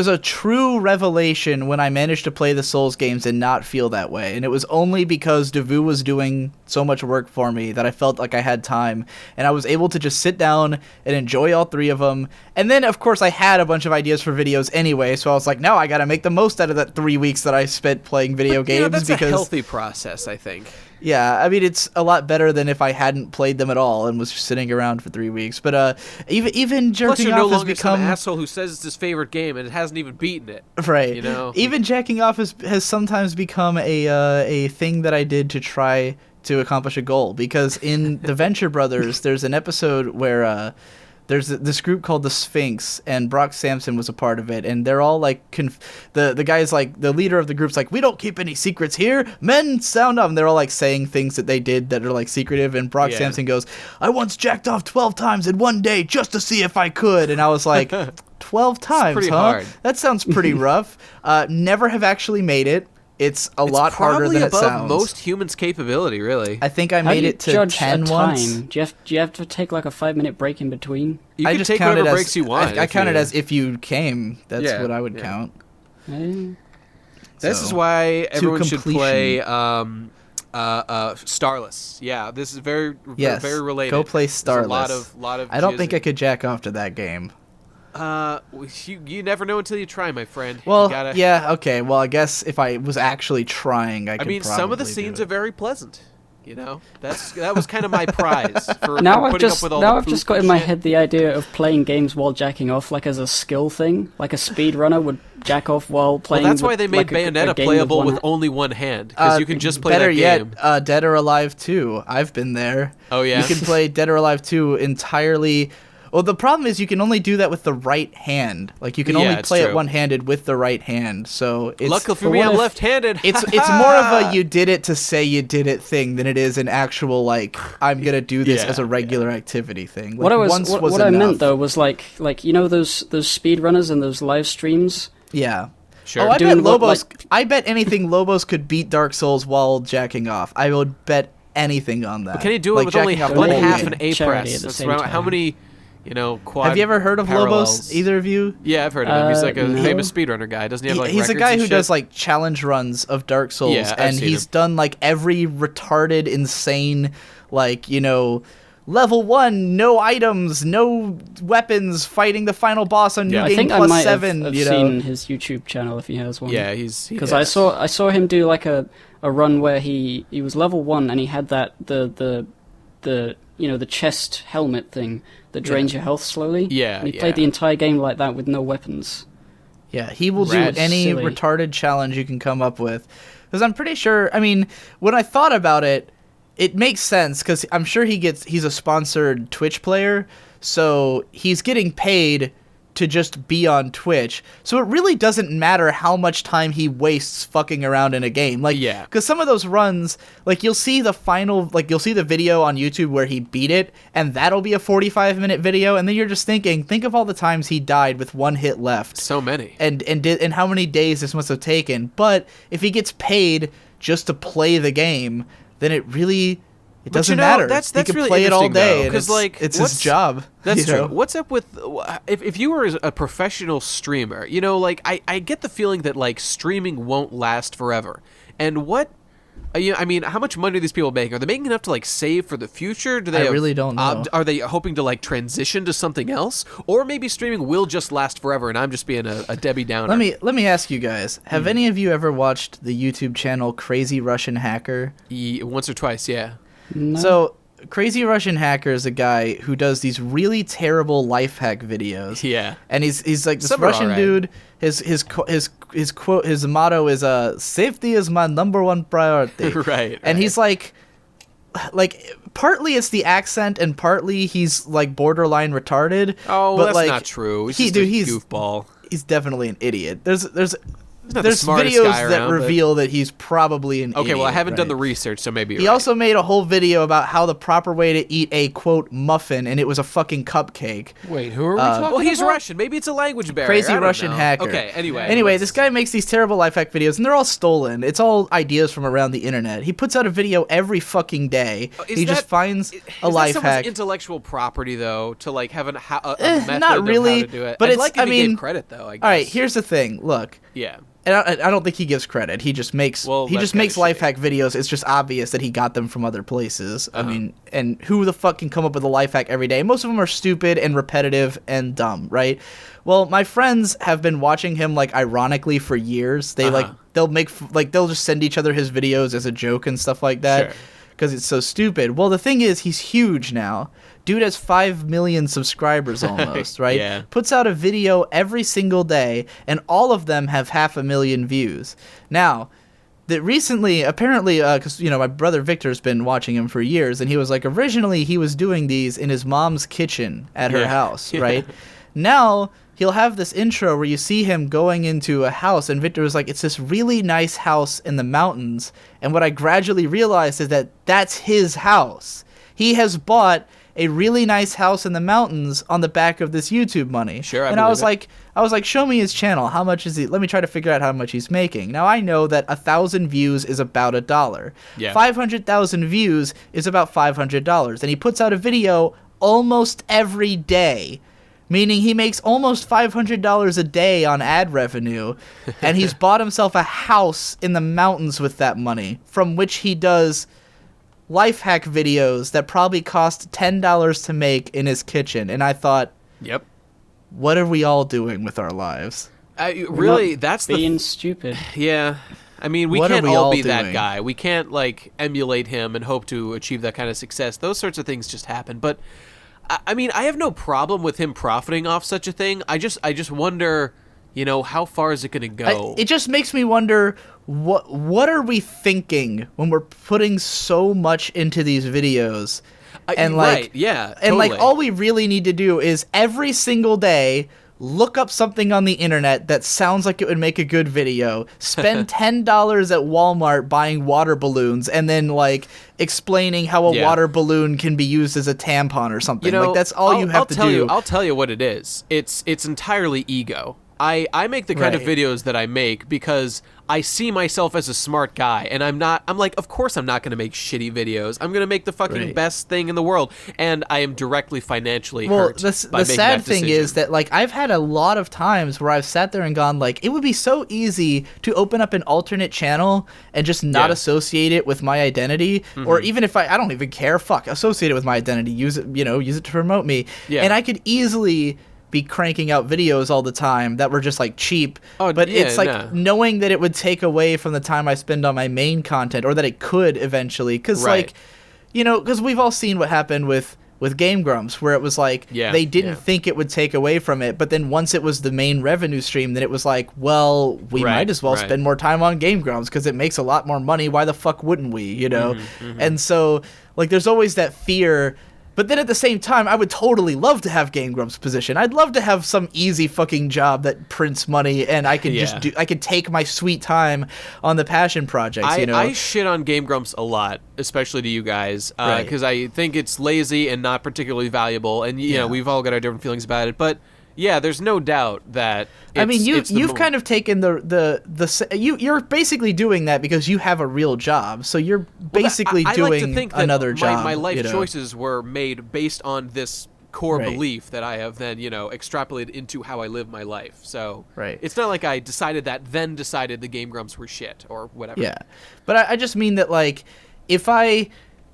a true revelation when I managed to play the Souls games and not feel that way. And it was only because Devu was doing so much work for me that I felt like I had time. And I was able to just sit down and enjoy all 3 of them. And then, of course, I had a bunch of ideas for videos anyway. So I was like, no, I got to make the most out of that 3 weeks that I spent playing video games. That's because a healthy process, I think. Yeah, I mean, it's a lot better than if I hadn't played them at all and was just sitting around for 3 weeks. But even jerking Plus, you're off no has longer become some asshole who says it's his favorite game and it hasn't even beaten it. right. You know, even jacking off has sometimes become a thing that I did to try to accomplish a goal. Because in the Venture Brothers, there's an episode where there's this group called the Sphinx, and Brock Sampson was a part of it, and they're all like, the guy's like, the leader of the group's like, we don't keep any secrets here, men, sound up, and they're all like saying things that they did that are like secretive, and Brock Sampson goes, I once jacked off 12 times in one day just to see if I could, and I was like, 12 times, pretty huh? hard. That sounds pretty rough. Never have actually made it. It's a lot harder than it sounds. It's probably above most humans' capability, really. I think I How do made you it to judge 10 a time? once. Do you have to take like a 5-minute break in between? You I can just take count whatever it as, breaks you want. I count it as if you came. That's Yeah, what I would yeah. count. This So, is why everyone should completion. play Starless. Yeah, this is very related. Go play There's Starless. a lot of I don't jizz think I could jack off to that game. you never know until you try, my friend. Well, You gotta, yeah, okay. Well, I guess if I was actually trying, I could I mean, some of the probably do scenes it. are very pleasant. You know, that was kind of my prize for Now putting up with all the I've poop just got and in my shit. head the idea of playing games while jacking off, like as a skill thing, like a speedrunner would jack off while playing. Well, that's why with, they made like, a Bayonetta game playable one with hand. only one hand, because you can just play better that yet, game. Dead or Alive 2. I've been there. Oh, yeah? You can play Dead or Alive 2 entirely. Well, the problem is you can only do that with the right hand. Like, you can Yeah, only it's play it true. one-handed with the right hand. So it's Luckily for but me, what I'm if- left-handed. it's more of a you did it to say you did it thing than it is an actual like I'm gonna do this Yeah, as a regular activity thing. Like, What I was, once what, was what I enough. meant though was like you know those speedrunners and those live streams. Yeah. Sure. Oh, I bet Doing what, Lobos. like- I bet anything Lobos could beat Dark Souls while jacking off. I would bet anything on that. Can he do it Like, with only jacking off one the whole half game. an A Charity press? at the That's same around, how time. many, quad Have you ever heard of parallels? Lobos? Either of you? Yeah, I've heard of him. He's like a no. famous speedrunner guy. Doesn't he have like He's a records guy and who shit? does like challenge runs of Dark Souls, Yeah, I've and seen he's him. done like every retarded, insane, like level 1, no items, no weapons, fighting the final boss on Yeah. New I Game think I Plus might 7. have you know, seen his YouTube channel if he has one. Yeah, he Because does. I saw him do like a run where he was level 1 and he had that the the chest helmet thing that drains your health slowly. Yeah, And he yeah. played the entire game like that with no weapons. Yeah, he will Rad. do any Silly. retarded challenge you can come up with. Because I'm pretty sure, I mean, when I thought about it, it makes sense because I'm sure he's a sponsored Twitch player, so he's getting paid to just be on Twitch. So it really doesn't matter how much time he wastes fucking around in a game. Like, Yeah. because some of those runs, like you'll see the video on YouTube where he beat it, and that'll be a 45-minute video, and then you're just think of all the times he died with one hit left So many. and how many days this must have taken. But if he gets paid just to play the game, then it doesn't matter. That's he can really play it all interesting, day, though, and 'cause, like, it's what's- his job. That's you true. know? What's up with if you were a professional streamer? Like I get the feeling that like streaming won't last forever. And what? I mean, how much money are these people making? Are they making enough to like save for the future? Do they? I have- really don't know. Are they hoping to like transition to something else, or maybe streaming will just last forever? And I'm just being a Debbie Downer. Let me ask you guys: have any of you ever watched the YouTube channel Crazy Russian Hacker? Once or twice, yeah. No. So Crazy Russian Hacker is a guy who does these really terrible life hack videos. Yeah. And he's like this Some are Russian alright. dude. His quote, his motto is safety is my number one priority. Right. And he's like partly it's the accent and partly he's like borderline retarded. Oh, but that's like, not true. He's he's just a goofball. He's definitely an idiot. There's not the there's smartest videos guy that around, but- reveal that he's probably an idiot. Okay, well I haven't done right? the research, so maybe He you're right. also made a whole video about how the proper way to eat a quote muffin, and it was a fucking cupcake. Wait, who are we talking Well, he's about? Russian. Maybe it's a language barrier. I Crazy don't Russian know. hacker. Okay. Anyway, this guy makes these terrible life hack videos, and they're all stolen. It's all ideas from around the internet. He puts out a video every fucking day. He just finds a life hack. Intellectual property, though, to like have a method not of really, how to do it. but I'd it's- like if I he gave mean- credit, though. I guess. All right, here's the thing. Look, Yeah. and I don't think he gives credit. He just makes Well, he that's just makes kinda life shitty. hack videos. It's just obvious that he got them from other places. Uh-huh. I mean, and who the fuck can come up with a life hack every day? Most of them are stupid and repetitive and dumb, right? Well, my friends have been watching him like ironically for years. They Uh-huh. they'll just send each other his videos as a joke and stuff like that. Sure. Because it's so stupid. Well, the thing is, he's huge now. Dude has 5 million subscribers almost, right? Yeah. Puts out a video every single day, and all of them have 500,000 views. Now, that recently, apparently, because, my brother Victor's been watching him for years, and he was like, originally he was doing these in his mom's kitchen at her Yeah. house, Yeah. right? Now, he'll have this intro where you see him going into a house, and Victor was like, it's this really nice house in the mountains. And what I gradually realized is that that's his house. He has bought a really nice house in the mountains on the back of this YouTube money. Sure, I and I believe was like, show me his channel. How much is he? Let me try to figure out how much he's making. Now I know that 1,000 views is about $1. Yeah. 500,000 views is about $500, and he puts out a video almost every day. Meaning he makes almost $500 a day on ad revenue, and he's bought himself a house in the mountains with that money, from which he does life hack videos that probably cost $10 to make in his kitchen. And I thought, Yep. what are we all doing with our lives? Really, that's the being stupid. yeah. I mean, we What are can't we all all be that doing? guy. We can't like emulate him and hope to achieve that kind of success. Those sorts of things just happen. But I mean, I have no problem with him profiting off such a thing. I just wonder, how far is it going to go? It just makes me wonder what are we thinking when we're putting so much into these videos, and right, yeah, and like totally. all we really need to do is every single day look up something on the internet that sounds like it would make a good video, spend $10 at Walmart buying water balloons, and then like explaining how a water balloon can be used as a tampon or something. Like that's all you have to do. I'll tell you what it is. It's entirely ego. I make the kind of Right. videos that I make because I see myself as a smart guy, and I'm like, of course I'm not going to make shitty videos. I'm going to make the fucking Right. best thing in the world, and I am directly financially Well, hurt the by making sad that thing decision. is that like I've had a lot of times where I've sat there and gone like, it would be so easy to open up an alternate channel and just not Yeah. associate it with my identity, or even if I don't even care, associate it with my identity, use it, use it to promote me, Yeah. and I could easily be cranking out videos all the time that were just like cheap, Oh, but yeah, it's like no. knowing that it would take away from the time I spend on my main content, or that it could eventually, because Right. like, because we've all seen what happened with Game Grumps, where it was like they didn't think it would take away from it, but then once it was the main revenue stream, then it was like, well, we Right, might as well right. spend more time on Game Grumps because it makes a lot more money. Why the fuck wouldn't we? And so like there's always that fear. But then at the same time, I would totally love to have Game Grumps' position. I'd love to have some easy fucking job that prints money, and I could Yeah. I could take my sweet time on the passion projects. I shit on Game Grumps a lot, especially to you guys, Right. because I think it's lazy and not particularly valuable, and Yeah. we've all got our different feelings about it. But yeah, there's no doubt that I mean, it's the you've mo- kind of taken you're basically doing that because you have a real job, so you're basically I doing like to think that another job. My life choices were made based on this core Right. belief that I have then extrapolated into how I live my life. So Right. it's not like I decided that, then decided the Game Grumps were shit or whatever. Yeah, but I just mean that like if I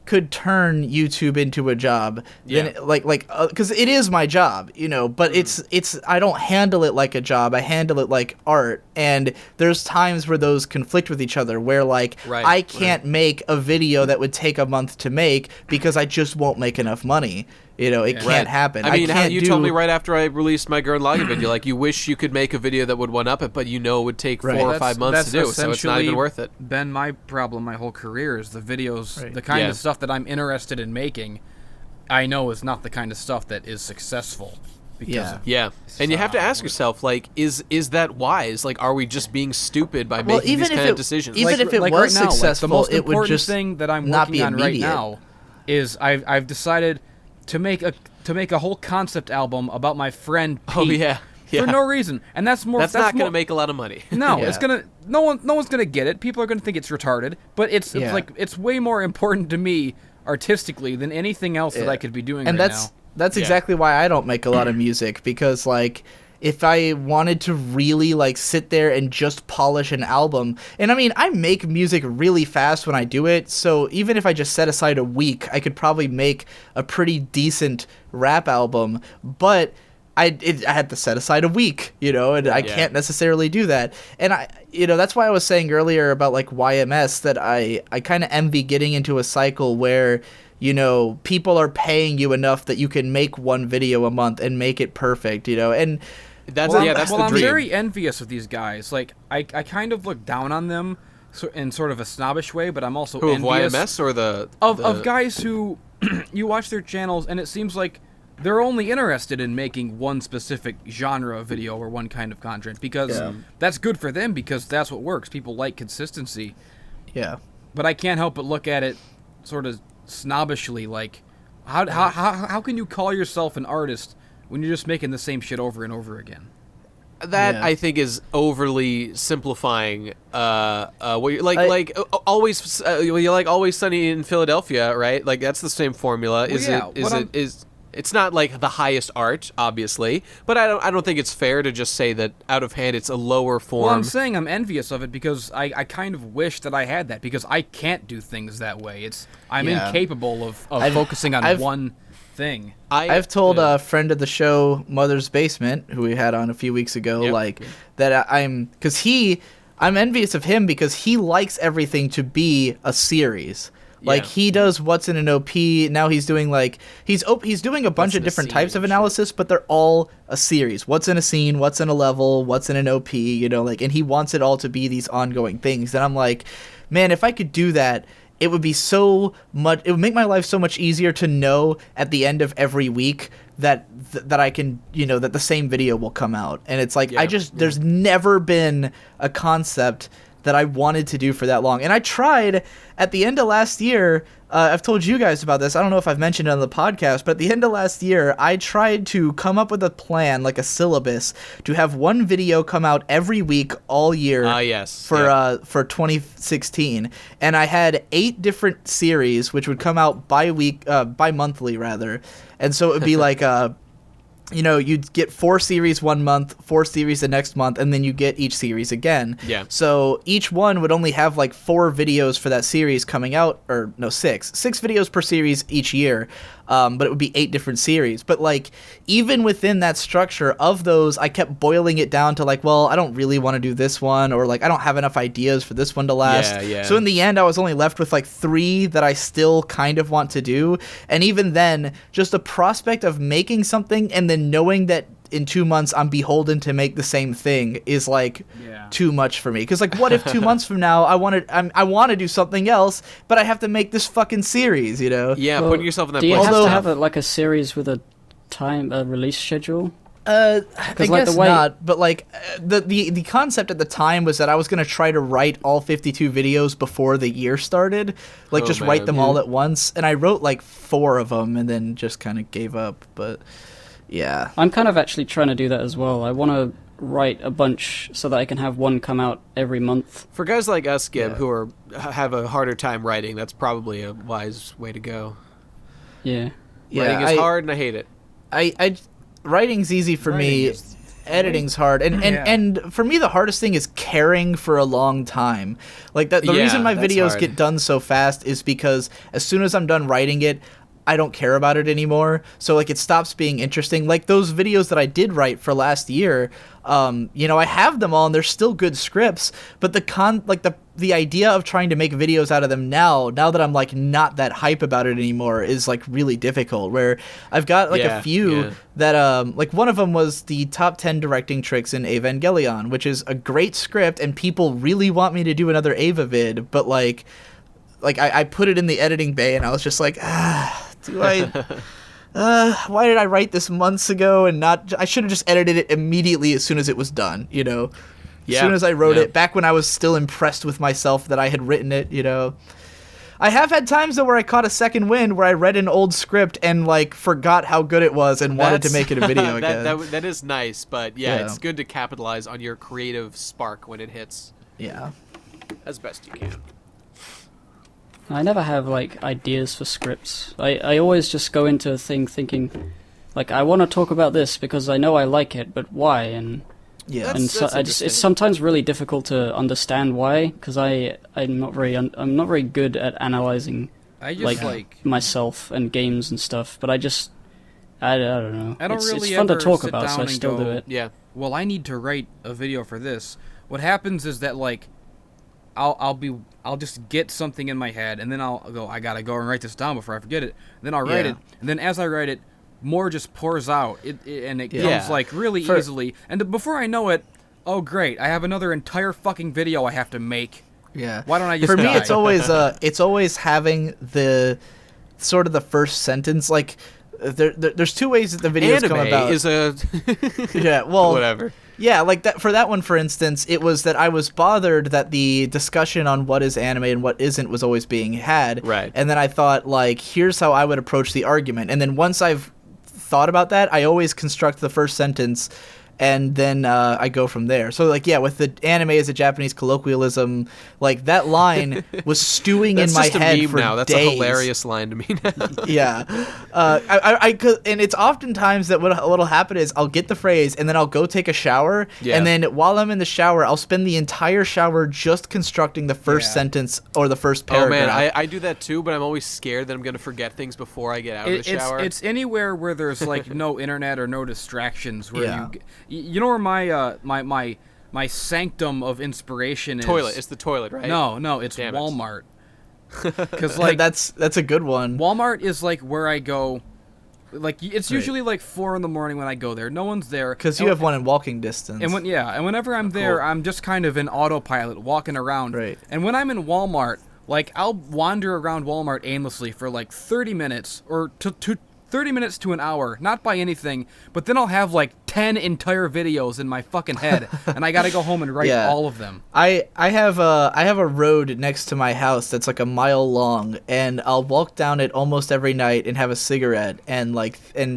could turn YouTube into a job, then Yeah. because it is my job, but Mm-hmm. it's I don't handle it like a job. I handle it like art, and there's times where those conflict with each other, where like Right, I can't make a video that would take a month to make because I just won't make enough money. It can't happen. I mean, can't you told me right after I released my Gurren Lagann video, like you wish you could make a video that would one up it, but it would take Right. 4 or 5 months to do, so it's not essentially even worth it. Been my problem my whole career is the videos, Right. the kind Yeah. of stuff that I'm interested in making, I know is not the kind of stuff that is successful. Because Yeah. of, Yeah, and you have to ask yourself, like, is that wise? Like, are we just being stupid by making these kind of decisions? even if it was right now, successful, the most it would important just thing that I'm not working be on right immediate. now is I've decided to make a whole concept album about my friend Pete Oh, yeah. for no reason, and that's more. that's not going to more- make a lot of money. No, Yeah. it's gonna. No one's gonna get it. People are gonna think it's retarded. But it's Yeah. like it's way more important to me artistically than anything else that I could be doing and right that's now. that's Yeah. exactly why I don't make a lot of music, because like if I wanted to really like sit there and just polish an album, and I mean I make music really fast when I do it, so even if I just set aside a week, I could probably make a pretty decent rap album, but I had to set aside a week, and I can't necessarily do that. And that's why I was saying earlier about like YMS that I kind of envy getting into a cycle where people are paying you enough that you can make one video a month and make it perfect, and That's Well, that's well, the I'm dream. very envious of these guys. Like I kind of look down on them in sort of a snobbish way, but I'm also Who, of envious YMS or the of guys who you watch their channels and it seems like they're only interested in making one specific genre of video or one kind of content because that's good for them because that's what works. People like consistency. yeah. But I can't help but look at it sort of snobbishly, like how can you call yourself an artist when you're just making the same shit over and over again? That Yeah. I think is overly simplifying. What you always you like Always Sunny in Philadelphia, right? Like that's the same formula. It's not like the highest art, obviously, but I don't think it's fair to just say that out of hand it's a lower form. Well, I'm saying I'm envious of it because I kind of wish that I had that because I can't do things that way. I'm Yeah. incapable of focusing on one thing. I've told a friend of the show, Mother's Basement, who we had on a few weeks ago, Yep. that I'm, because I'm envious of him because he likes everything to be a series. Like he does what's in an OP. Now he's doing he's doing a bunch of different types of analysis, but they're all a series. What's in a scene, what's in a level, what's in an OP, and he wants it all to be these ongoing things. And I'm like, man, if I could do that, it would be it would make my life so much easier to know at the end of every week that I can, that the same video will come out. And it's like, there's never been a concept that I wanted to do for that long. And I tried at the end of last year, I've told you guys about this, I don't know if I've mentioned it on the podcast, but at the end of last year, I tried to come up with a plan, like a syllabus, to have one video come out every week all year for 2016. And I had 8 different series, which would come out bi-monthly rather. And so it would be like you'd get 4 series one month, 4 series the next month, and then you get each series again. Yeah. So each one would only have 4 videos for that series coming out, or no, 6 videos per series each year. But it would be 8 different series. But even within that structure of those, I kept boiling it down to well, I don't really want to do this one, or I don't have enough ideas for this one to last. Yeah. So in the end, I was only left with 3 that I still kind of want to do. And even then, just the prospect of making something and then knowing that in 2 months I'm beholden to make the same thing is too much for me. Because what if 2 months from now I want to do something else, but I have to make this fucking series, Yeah, putting yourself in that place. Do you have to have a series with a release schedule? I guess not, but the concept at the time was that I was going to try to write all 52 videos before the year started, write them all at once, and I wrote 4 of them and then just kind of gave up, but yeah. I'm kind of actually trying to do that as well. I want to write a bunch so that I can have one come out every month. For guys like us, Gib, who have a harder time writing, that's probably a wise way to go. Yeah. Writing is hard, and I hate it. Writing's easy for me. Editing's hard, and for me the hardest thing is caring for a long time. The reason my videos get done so fast is because as soon as I'm done writing it, I don't care about it anymore. So it stops being interesting. Those videos that I did write for last year, I have them all and they're still good scripts, but the idea of trying to make videos out of them now that I'm not that hype about it anymore is really difficult, where I've got a few that one of them was the top 10 directing tricks in Evangelion, which is a great script and people really want me to do another Eva vid, but I put it in the editing bay and I was just do I why did I write this months ago and not I should have just edited it immediately as soon as it was done, as soon as I wrote it, back when I was still impressed with myself that I had written it, I have had times though where I caught a second wind where I read an old script and forgot how good it was and wanted to make it a video again. That is nice, but it's good to capitalize on your creative spark when it hits. Yeah. As best you can. I never have ideas for scripts. I always just go into a thing thinking I want to talk about this because I know I like it, but why? And it's sometimes really difficult to understand why, because I'm not very good at analyzing myself and games and stuff. But I don't know. It's fun to talk about, so I still do it. Yeah. Well, I need to write a video for this. What happens is that I'll just get something in my head, and then I'll go, I gotta go and write this down before I forget it. And then I'll write it, and then as I write it, more just pours out, and it comes really easily. And before I know it, oh great, I have another entire fucking video I have to make. Yeah. Why don't I just For me, it's always having the sort of the first sentence. There's 2 ways that the videos come about. Is a whatever. Yeah, that for that one, for instance, it was that I was bothered that the discussion on what is anime and what isn't was always being had. Right. And then I thought, here's how I would approach the argument. And then once I've thought about that, I always construct the first sentence and then I go from there. So with the anime as a Japanese colloquialism, that line was stewing in my head for now. That's days. A hilarious line to me now. Yeah, and it's oftentimes that what'll happen is I'll get the phrase and then I'll go take a shower, and then while I'm in the shower, I'll spend the entire shower just constructing the first sentence or the first paragraph. Oh man, I do that too, but I'm always scared that I'm gonna forget things before I get out of the shower. It's anywhere where there's no internet or no distractions where you know where my my sanctum of inspiration is Toilet. It's the toilet, right? No, it's Damn it. Walmart. Because like that's a good one. Walmart is like where I go. Like it's usually like 4 a.m. when I go there. No one's there Because you have one in walking distance. And whenever I'm there, I'm just kind of in autopilot, walking around. Right. And when I'm in Walmart, like I'll wander around Walmart aimlessly for like 30 minutes or to 30 minutes to an hour, not buy anything, but then I'll have like 10 entire videos in my fucking head, and I gotta go home and write all of them. I have a road next to my house that's like a mile long, and I'll walk down it almost every night and have a cigarette, and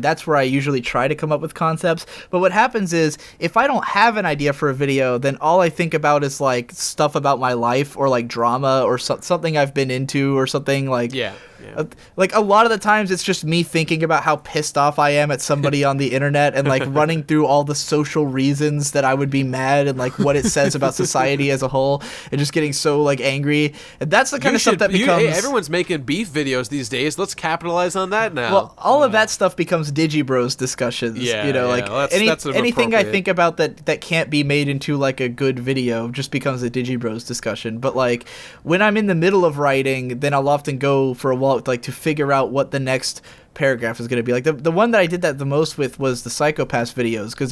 that's where I usually try to come up with concepts. But what happens is, if I don't have an idea for a video, then all I think about is like stuff about my life or like drama or something I've been into or something like. Yeah. Like a lot of the times it's just me thinking about how pissed off I am at somebody on the internet and like running through all the social reasons that I would be mad and like what it says about society as a whole and just getting so like angry. And that's the kind of stuff that becomes... Hey, everyone's making beef videos these days. Let's capitalize on that now. Well, all of that stuff becomes Digibros discussions. Yeah, you know, yeah. like Well, that's anything I appropriate. think about that can't be made into like a good video just becomes a Digibros discussion. But like when I'm in the middle of writing, then I'll often go for a walk like to figure out what the next paragraph is going to be. Like the one that I did that the most with was the Psychopaths videos, because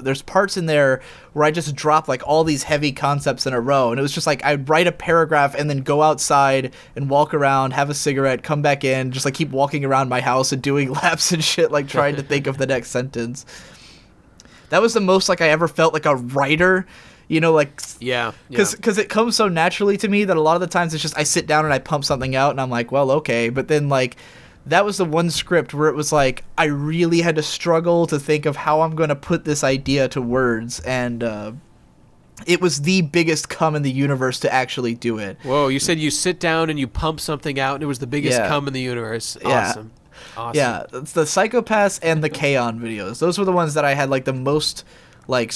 there's parts in there where I just drop like all these heavy concepts in a row, and it was just like I'd write a paragraph and then go outside and walk around, have a cigarette, come back in, just like keep walking around my house and doing laps and shit, like trying to think of the next sentence. That was the most like I ever felt like a writer. You know, like, because it comes so naturally to me that a lot of the times it's just I sit down and I pump something out and I'm like, well, okay. But then, like, that was the one script where it was like I really had to struggle to think of how I'm going to put this idea to words. And it was the biggest cum in the universe to actually do it. Whoa, you said you sit down and you pump something out and it was the biggest cum in the universe. Awesome. Awesome. Yeah, it's the Psychopaths and the K-On! Videos. Those were the ones that I had, like, the most, like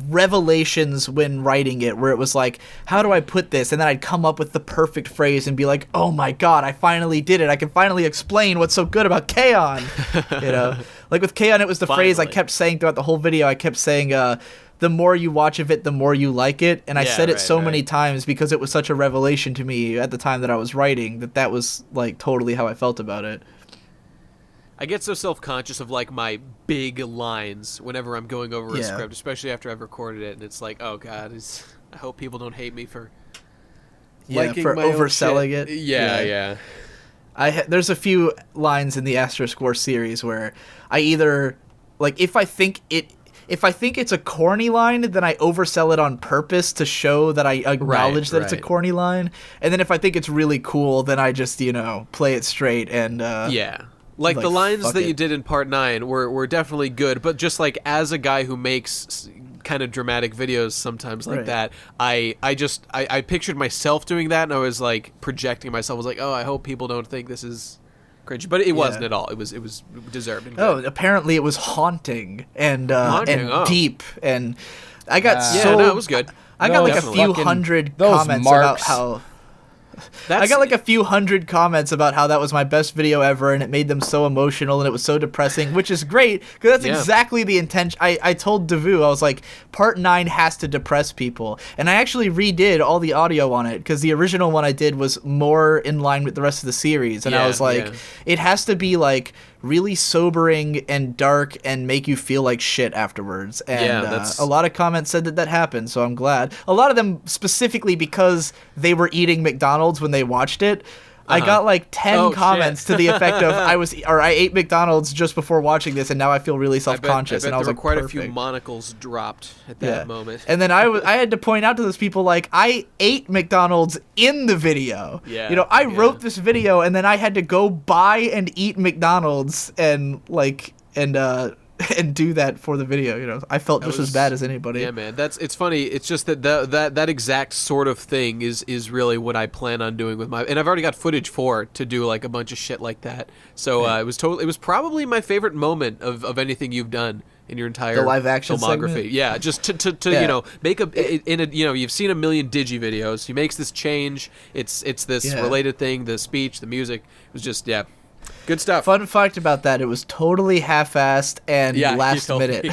revelations when writing it, where it was like, how do I put this? And then I'd come up with the perfect phrase and be like, oh my god, I finally did it. I can finally explain what's so good about K-On! You know? Like with K-On! It was the phrase I kept saying throughout the whole video. I kept saying, the more you watch of it, the more you like it. And I said it so many times because it was such a revelation to me at the time that I was writing that was like totally how I felt about it. I get so self-conscious of, like, my big lines whenever I'm going over a script, especially after I've recorded it, and it's like, oh, God, I hope people don't hate me for liking for my own overselling shit. it. Yeah. There's a few lines in the Asterisk War series where I either, like, if I think it's a corny line, then I oversell it on purpose to show that I acknowledge that it's a corny line, and then if I think it's really cool, then I just, play it straight and... Like the lines that you did in part 9 were definitely good, but just like as a guy who makes kind of dramatic videos sometimes like that, I pictured myself doing that, and I was like projecting myself. I was like, oh, I hope people don't think this is cringe, but it wasn't at all. It was deserved. And good. Oh, apparently it was haunting and deep, and I got it was good. I got like a few hundred comments about how. I got like a few hundred comments about how that was my best video ever, and it made them so emotional, and it was so depressing, which is great, because that's exactly the intention. I told Devu, I was like, part 9 has to depress people, and I actually redid all the audio on it, because the original one I did was more in line with the rest of the series, and I was like, it has to be like really sobering and dark and make you feel like shit afterwards. And a lot of comments said that happened, so I'm glad. A lot of them specifically because they were eating McDonald's when they watched it. I got like 10 comments to the effect of I ate McDonald's just before watching this, and now I feel really self-conscious. I bet and I was there like, were quite a few monocles dropped at that moment. And then I had to point out to those people, like, I ate McDonald's in the video. Yeah. I wrote this video, and then I had to go buy and eat McDonald's and and do that for the video. I felt just as bad as anybody. Yeah, man. It's funny. It's just that exact sort of thing is really what I plan on doing with and I've already got footage to do like a bunch of shit like that. So it was probably my favorite moment of anything you've done in your entire the live action filmography. segment? Yeah, just to make you've seen a million Digi videos. He makes this change. It's this related thing, the speech, the music. It was just good stuff. Fun fact about that, it was totally half-assed and last minute.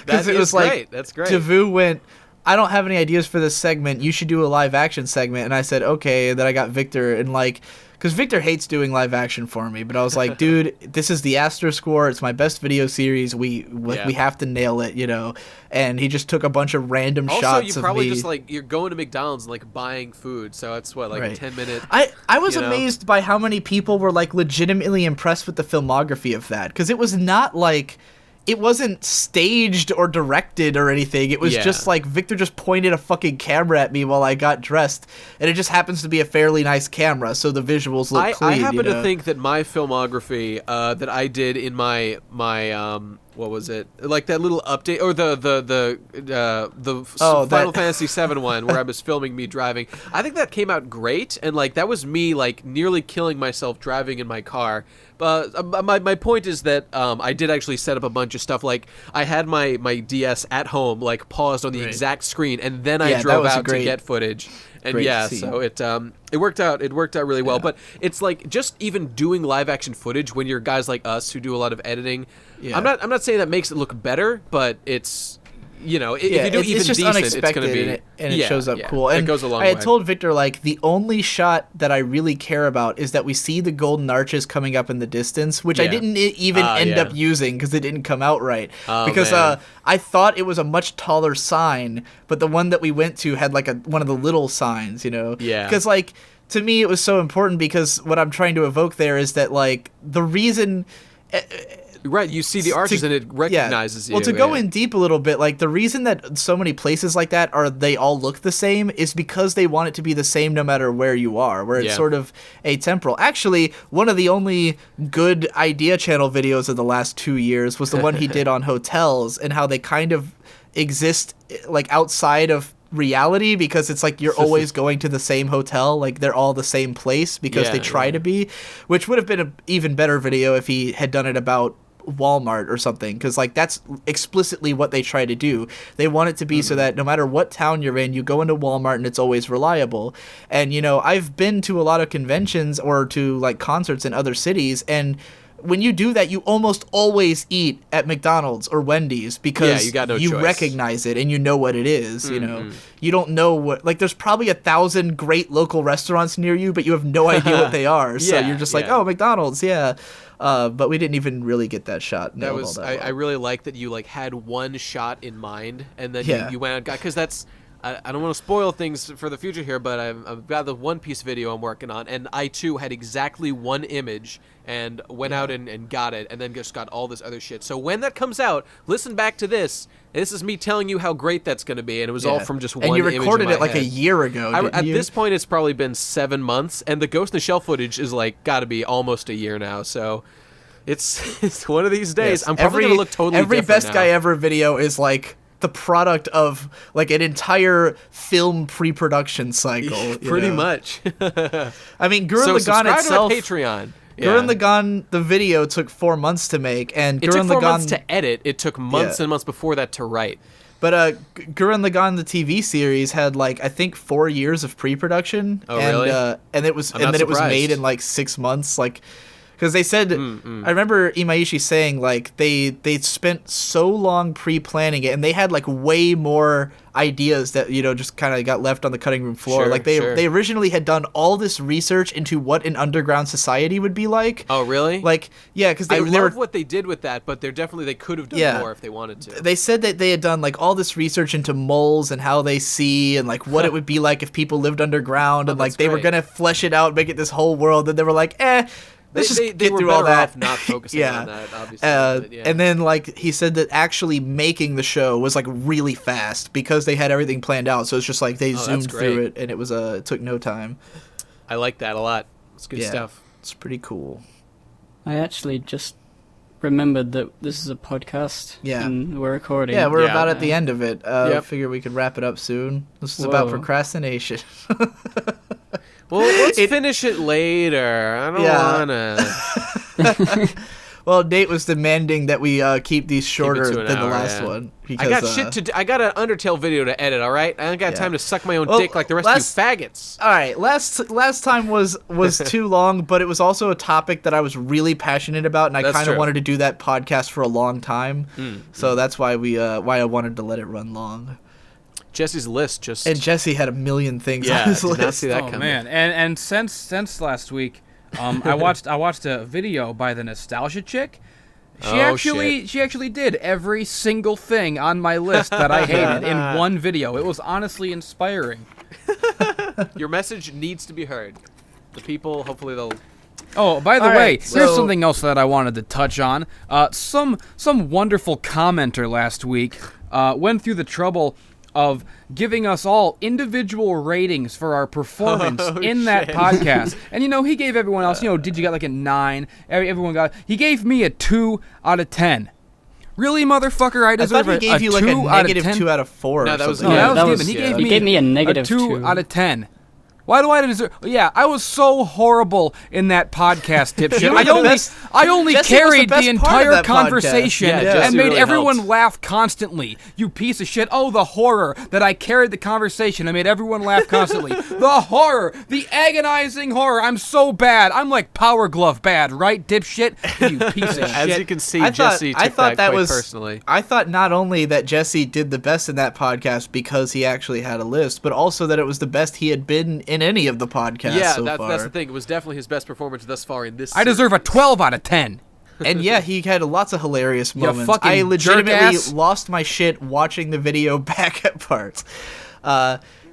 Because it was like, great. That's great. Devu went, I don't have any ideas for this segment. You should do a live action segment. And I said, okay. And then I got Victor, and like, because Victor hates doing live action for me, but I was like, dude, this is the Astro Score. It's my best video series. We have to nail it, you know. And he just took a bunch of random shots of me. Also, you probably just like you're going to McDonald's and like buying food, so it's what like right. 10-minute. I was amazed by how many people were like legitimately impressed with the filmography of that, because it was not like. It wasn't staged or directed or anything. It was just like Victor just pointed a fucking camera at me while I got dressed, and it just happens to be a fairly nice camera, so the visuals look clean. I happen to think that my filmography that I did in my what was it, like that little update or the Final Fantasy VII one where I was filming me driving. I think that came out great, and like that was me like nearly killing myself driving in my car. My point is that I did actually set up a bunch of stuff. Like I had my DS at home, like paused on the exact screen, and then I drove out to get footage. And so it worked out. It worked out really well. But it's like just even doing live action footage when you're guys like us who do a lot of editing. Yeah. I'm not saying that makes it look better, but it's. You know, if you do even it's just decent, unexpected, it's going to be... and it shows up cool. And it goes a long I way. had told Victor, like, the only shot that I really care about is that we see the golden arches coming up in the distance, which I didn't even end up using because it didn't come out right. Because I thought it was a much taller sign, but the one that we went to had, like, one of the little signs, you know? Yeah. Because, like, to me it was so important because what I'm trying to evoke there is that, like, the reason... Right, you see the arches and it recognizes you. Well, to go in deep a little bit, like the reason that so many places like that they all look the same is because they want it to be the same no matter where you are, where it's sort of atemporal. Actually, one of the only good Idea Channel videos of the last 2 years was the one he did on hotels and how they kind of exist like outside of reality because it's like you're always going to the same hotel, like they're all the same place because they try to be, which would have been an even better video if he had done it about Walmart or something, because like that's explicitly what they try to do. They want it to be so that no matter what town you're in, you go into Walmart and it's always reliable. And you know, I've been to a lot of conventions or to like concerts in other cities, and when you do that, you almost always eat at McDonald's or Wendy's because you got no you choice. Recognize it and you know what it is. You know, you don't know what, like there's probably 1,000 great local restaurants near you, but you have no idea what they are. So you're just like, oh, McDonald's, but we didn't even really get that shot. That was I really like that you like had one shot in mind, and then you went out and got, because that's I don't want to spoil things for the future here, but I've got the One Piece video I'm working on, and I too had exactly one image and went out and got it, and then just got all this other shit. So when that comes out, listen back to this. This is me telling you how great that's going to be, and it was all from just one image. And you recorded it like head. a year ago, At this point, it's probably been 7 months, and the Ghost in the Shell footage is like got to be almost a year now, so... It's one of these days. Yes. I'm probably going to look totally different Every Best now. Guy Ever video is like the product of like an entire film pre-production cycle. Pretty much. I mean, Gurren Lagann subscribe itself. to my Patreon. Gurren Lagann, the video took 4 months to make, and it Gurren took 4 Lagann months to edit. It took months and months before that to write. But Gurren Lagann, the TV series, had like I think 4 years of pre-production. Oh, really? And it was, and then it was made in like 6 months, like. Because they said, I remember Imaishi saying, like, they spent so long pre-planning it, and they had, like, way more ideas that, you know, just kind of got left on the cutting room floor. Sure, like, they originally had done all this research into what an underground society would be like. Oh, really? Like, yeah, because I love what they did with that, but they could have done more if they wanted to. They said that they had done, like, all this research into moles and how they see and, like, what it would be like if people lived underground, and, like, they were going to flesh it out, make it this whole world, and they were like, let's just get through all that. Not focusing on that, obviously. And then, like, he said that actually making the show was, like, really fast because they had everything planned out. So it's just like they zoomed through it, and it was it took no time. I like that a lot. It's good stuff. It's pretty cool. I actually just remembered that this is a podcast. Yeah. And we're recording. Yeah, we're about at the end of it. I figure we could wrap it up soon. This is about procrastination. Well, let's finish it later. I don't wanna. Well, Nate was demanding that we keep these shorter than the last one. Because, I got shit to do. I got an Undertale video to edit. All right, I ain't got time to suck my own dick like the rest of you faggots. All right, last time was too long, but it was also a topic that I was really passionate about, and I kind of wanted to do that podcast for a long time. So that's why I wanted to let it run long. Jesse's list just... And Jesse had a million things Yeah, on his did not list. see that Oh coming. man, and since last week, I watched a video by the Nostalgia Chick. She actually did every single thing on my list that I hated in one video. It was honestly inspiring. Your message needs to be heard. The people, hopefully they'll... Oh, by the All way, right, here's so- something else that I wanted to touch on. Some wonderful commenter last week went through the trouble of giving us all individual ratings for our performance in that podcast. And, he gave everyone else, Digi got like a 9. Everyone he gave me a 2 out of 10. Really, motherfucker? I I deserve thought he gave you like a negative 2 out of 4. No, or that was something. Yeah, that was was- given. he gave me a negative 2 2. out of 10. Why do I deserve? Yeah, I was so horrible in that podcast, dipshit. You were the best- I only Jesse was carried the best the part of entire that podcast. conversation Yeah, and Jesse made really everyone helped. laugh constantly. You piece of shit. Oh, the horror that I carried the conversation. I made everyone laugh constantly. The horror, the agonizing horror. I'm so bad. I'm like Power Glove bad, right, dipshit? You piece of shit. As you can see, I thought- Jesse I took thought that quite was- personally. I thought not only that Jesse did the best in that podcast because he actually had a list, but also that it was the best he had been in any of the podcasts Yeah, so far. that's the thing. It was definitely his best performance thus far in this I deserve a 12 out of 10. And yeah, he had lots of hilarious You moments. fucking I legitimately jerk-ass. lost my shit watching the video back at parts.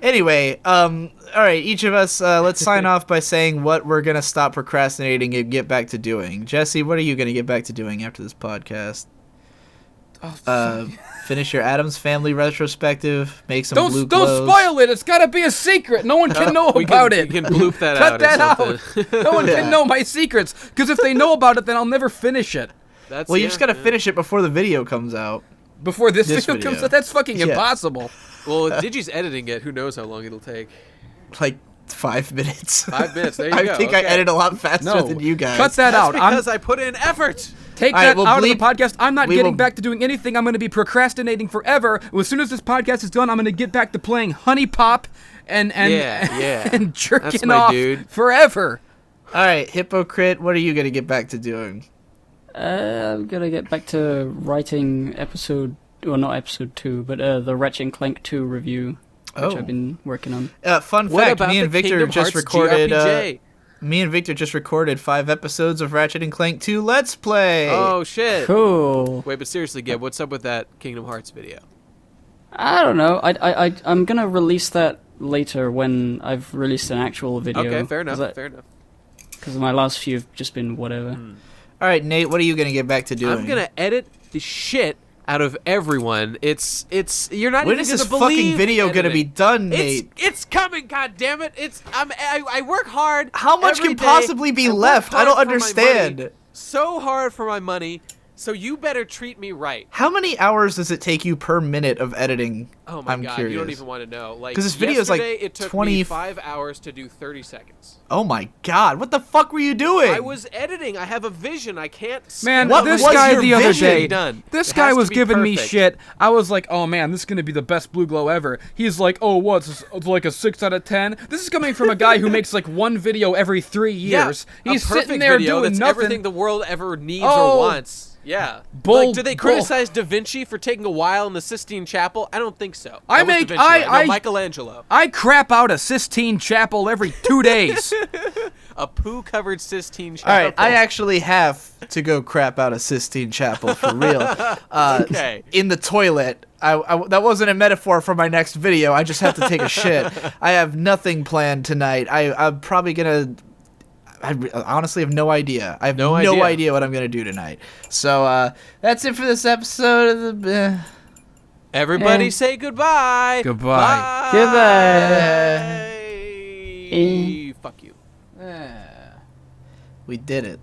Anyway, all right, each of us, let's sign off by saying what we're going to stop procrastinating and get back to doing. Jesse, what are you going to get back to doing after this podcast? Finish your Addams Family retrospective, make some blue Don't glows. spoil it. It's gotta be a secret. No one can know about it. We can bloop that Cut out. that or out. something. No one can know my secrets. Because if they know about it, then I'll never finish it. That's, Well, you yeah, just got to yeah. finish it before the video comes out. Before this This video video. comes out, that's fucking Yeah. impossible. Well, if Digi's editing it, who knows how long it'll take. Like 5 minutes. 5 minutes, there you I go, think I okay. edit a lot faster No, than you guys. cut that That's out. because I put in effort. Take All right, that well, out of the bleep- podcast. I'm not we getting will- back to doing anything. I'm going to be procrastinating forever. As soon as this podcast is done, I'm going to get back to playing Honey Pop and Yeah. and jerking That's my off dude. forever. All right, Hypocrite, what are you going to get back to doing? I'm gonna get back to writing not episode 2, but the Ratchet & Clank 2 review, which Oh. I've been working on. Fun What fact, about me and the Victor Kingdom just Hearts recorded GRPJ? me and Victor just recorded 5 episodes of Ratchet & Clank 2 Let's Play. Oh shit! Cool. Wait, but seriously, Gib, what's up with that Kingdom Hearts video? I don't know. I'm gonna release that later when I've released an actual video. Okay, fair enough. Fair enough. Because my last few have just been whatever. All right, Nate, what are you going to get back to doing? I'm gonna edit the shit out of everyone. It's you're not When even is gonna this believe fucking video going to be editing. done, Nate? It's coming, goddammit! I work hard. How much every can day. possibly be I work left? I hard don't for my understand. money, so hard for my money. So you better treat me right. How many hours does it take you per minute of editing? Oh my I'm god, curious. you don't even want to know. Like, 'Cause this video is like yesterday, it took 20 me 5 hours to do 30 seconds. Oh my god, what the fuck were you doing? I was editing. I have a vision. I can't. Man, What this was guy your the other vision? day, Done. this It guy has to was be giving me perfect. shit. I was like, oh man, this is going to be the best Blue Glow ever. He's like, oh, what? It's like a 6 out of 10? This is coming from a guy who makes like one video every 3 years. Yeah, He's a perfect sitting there video doing that's nothing. everything the world ever needs Oh. or wants. Yeah. Bull- Like, do they bull. criticize Da Vinci for taking a while in the Sistine Chapel? I don't think so. I That was make- Da Vinci, right? I- No, Michelangelo. I crap out a Sistine Chapel every 2 days. A poo-covered Sistine Chapel. All right, I actually have to go crap out a Sistine Chapel for real. Okay. In the toilet. That wasn't a metaphor for my next video. I just have to take a shit. I have nothing planned tonight. I'm probably gonna. I honestly have no idea. I have No no idea. idea what I'm gonna do tonight. So that's it for this episode of the. Everybody say goodbye. Goodbye. Bye. Goodbye. Fuck you. We did it.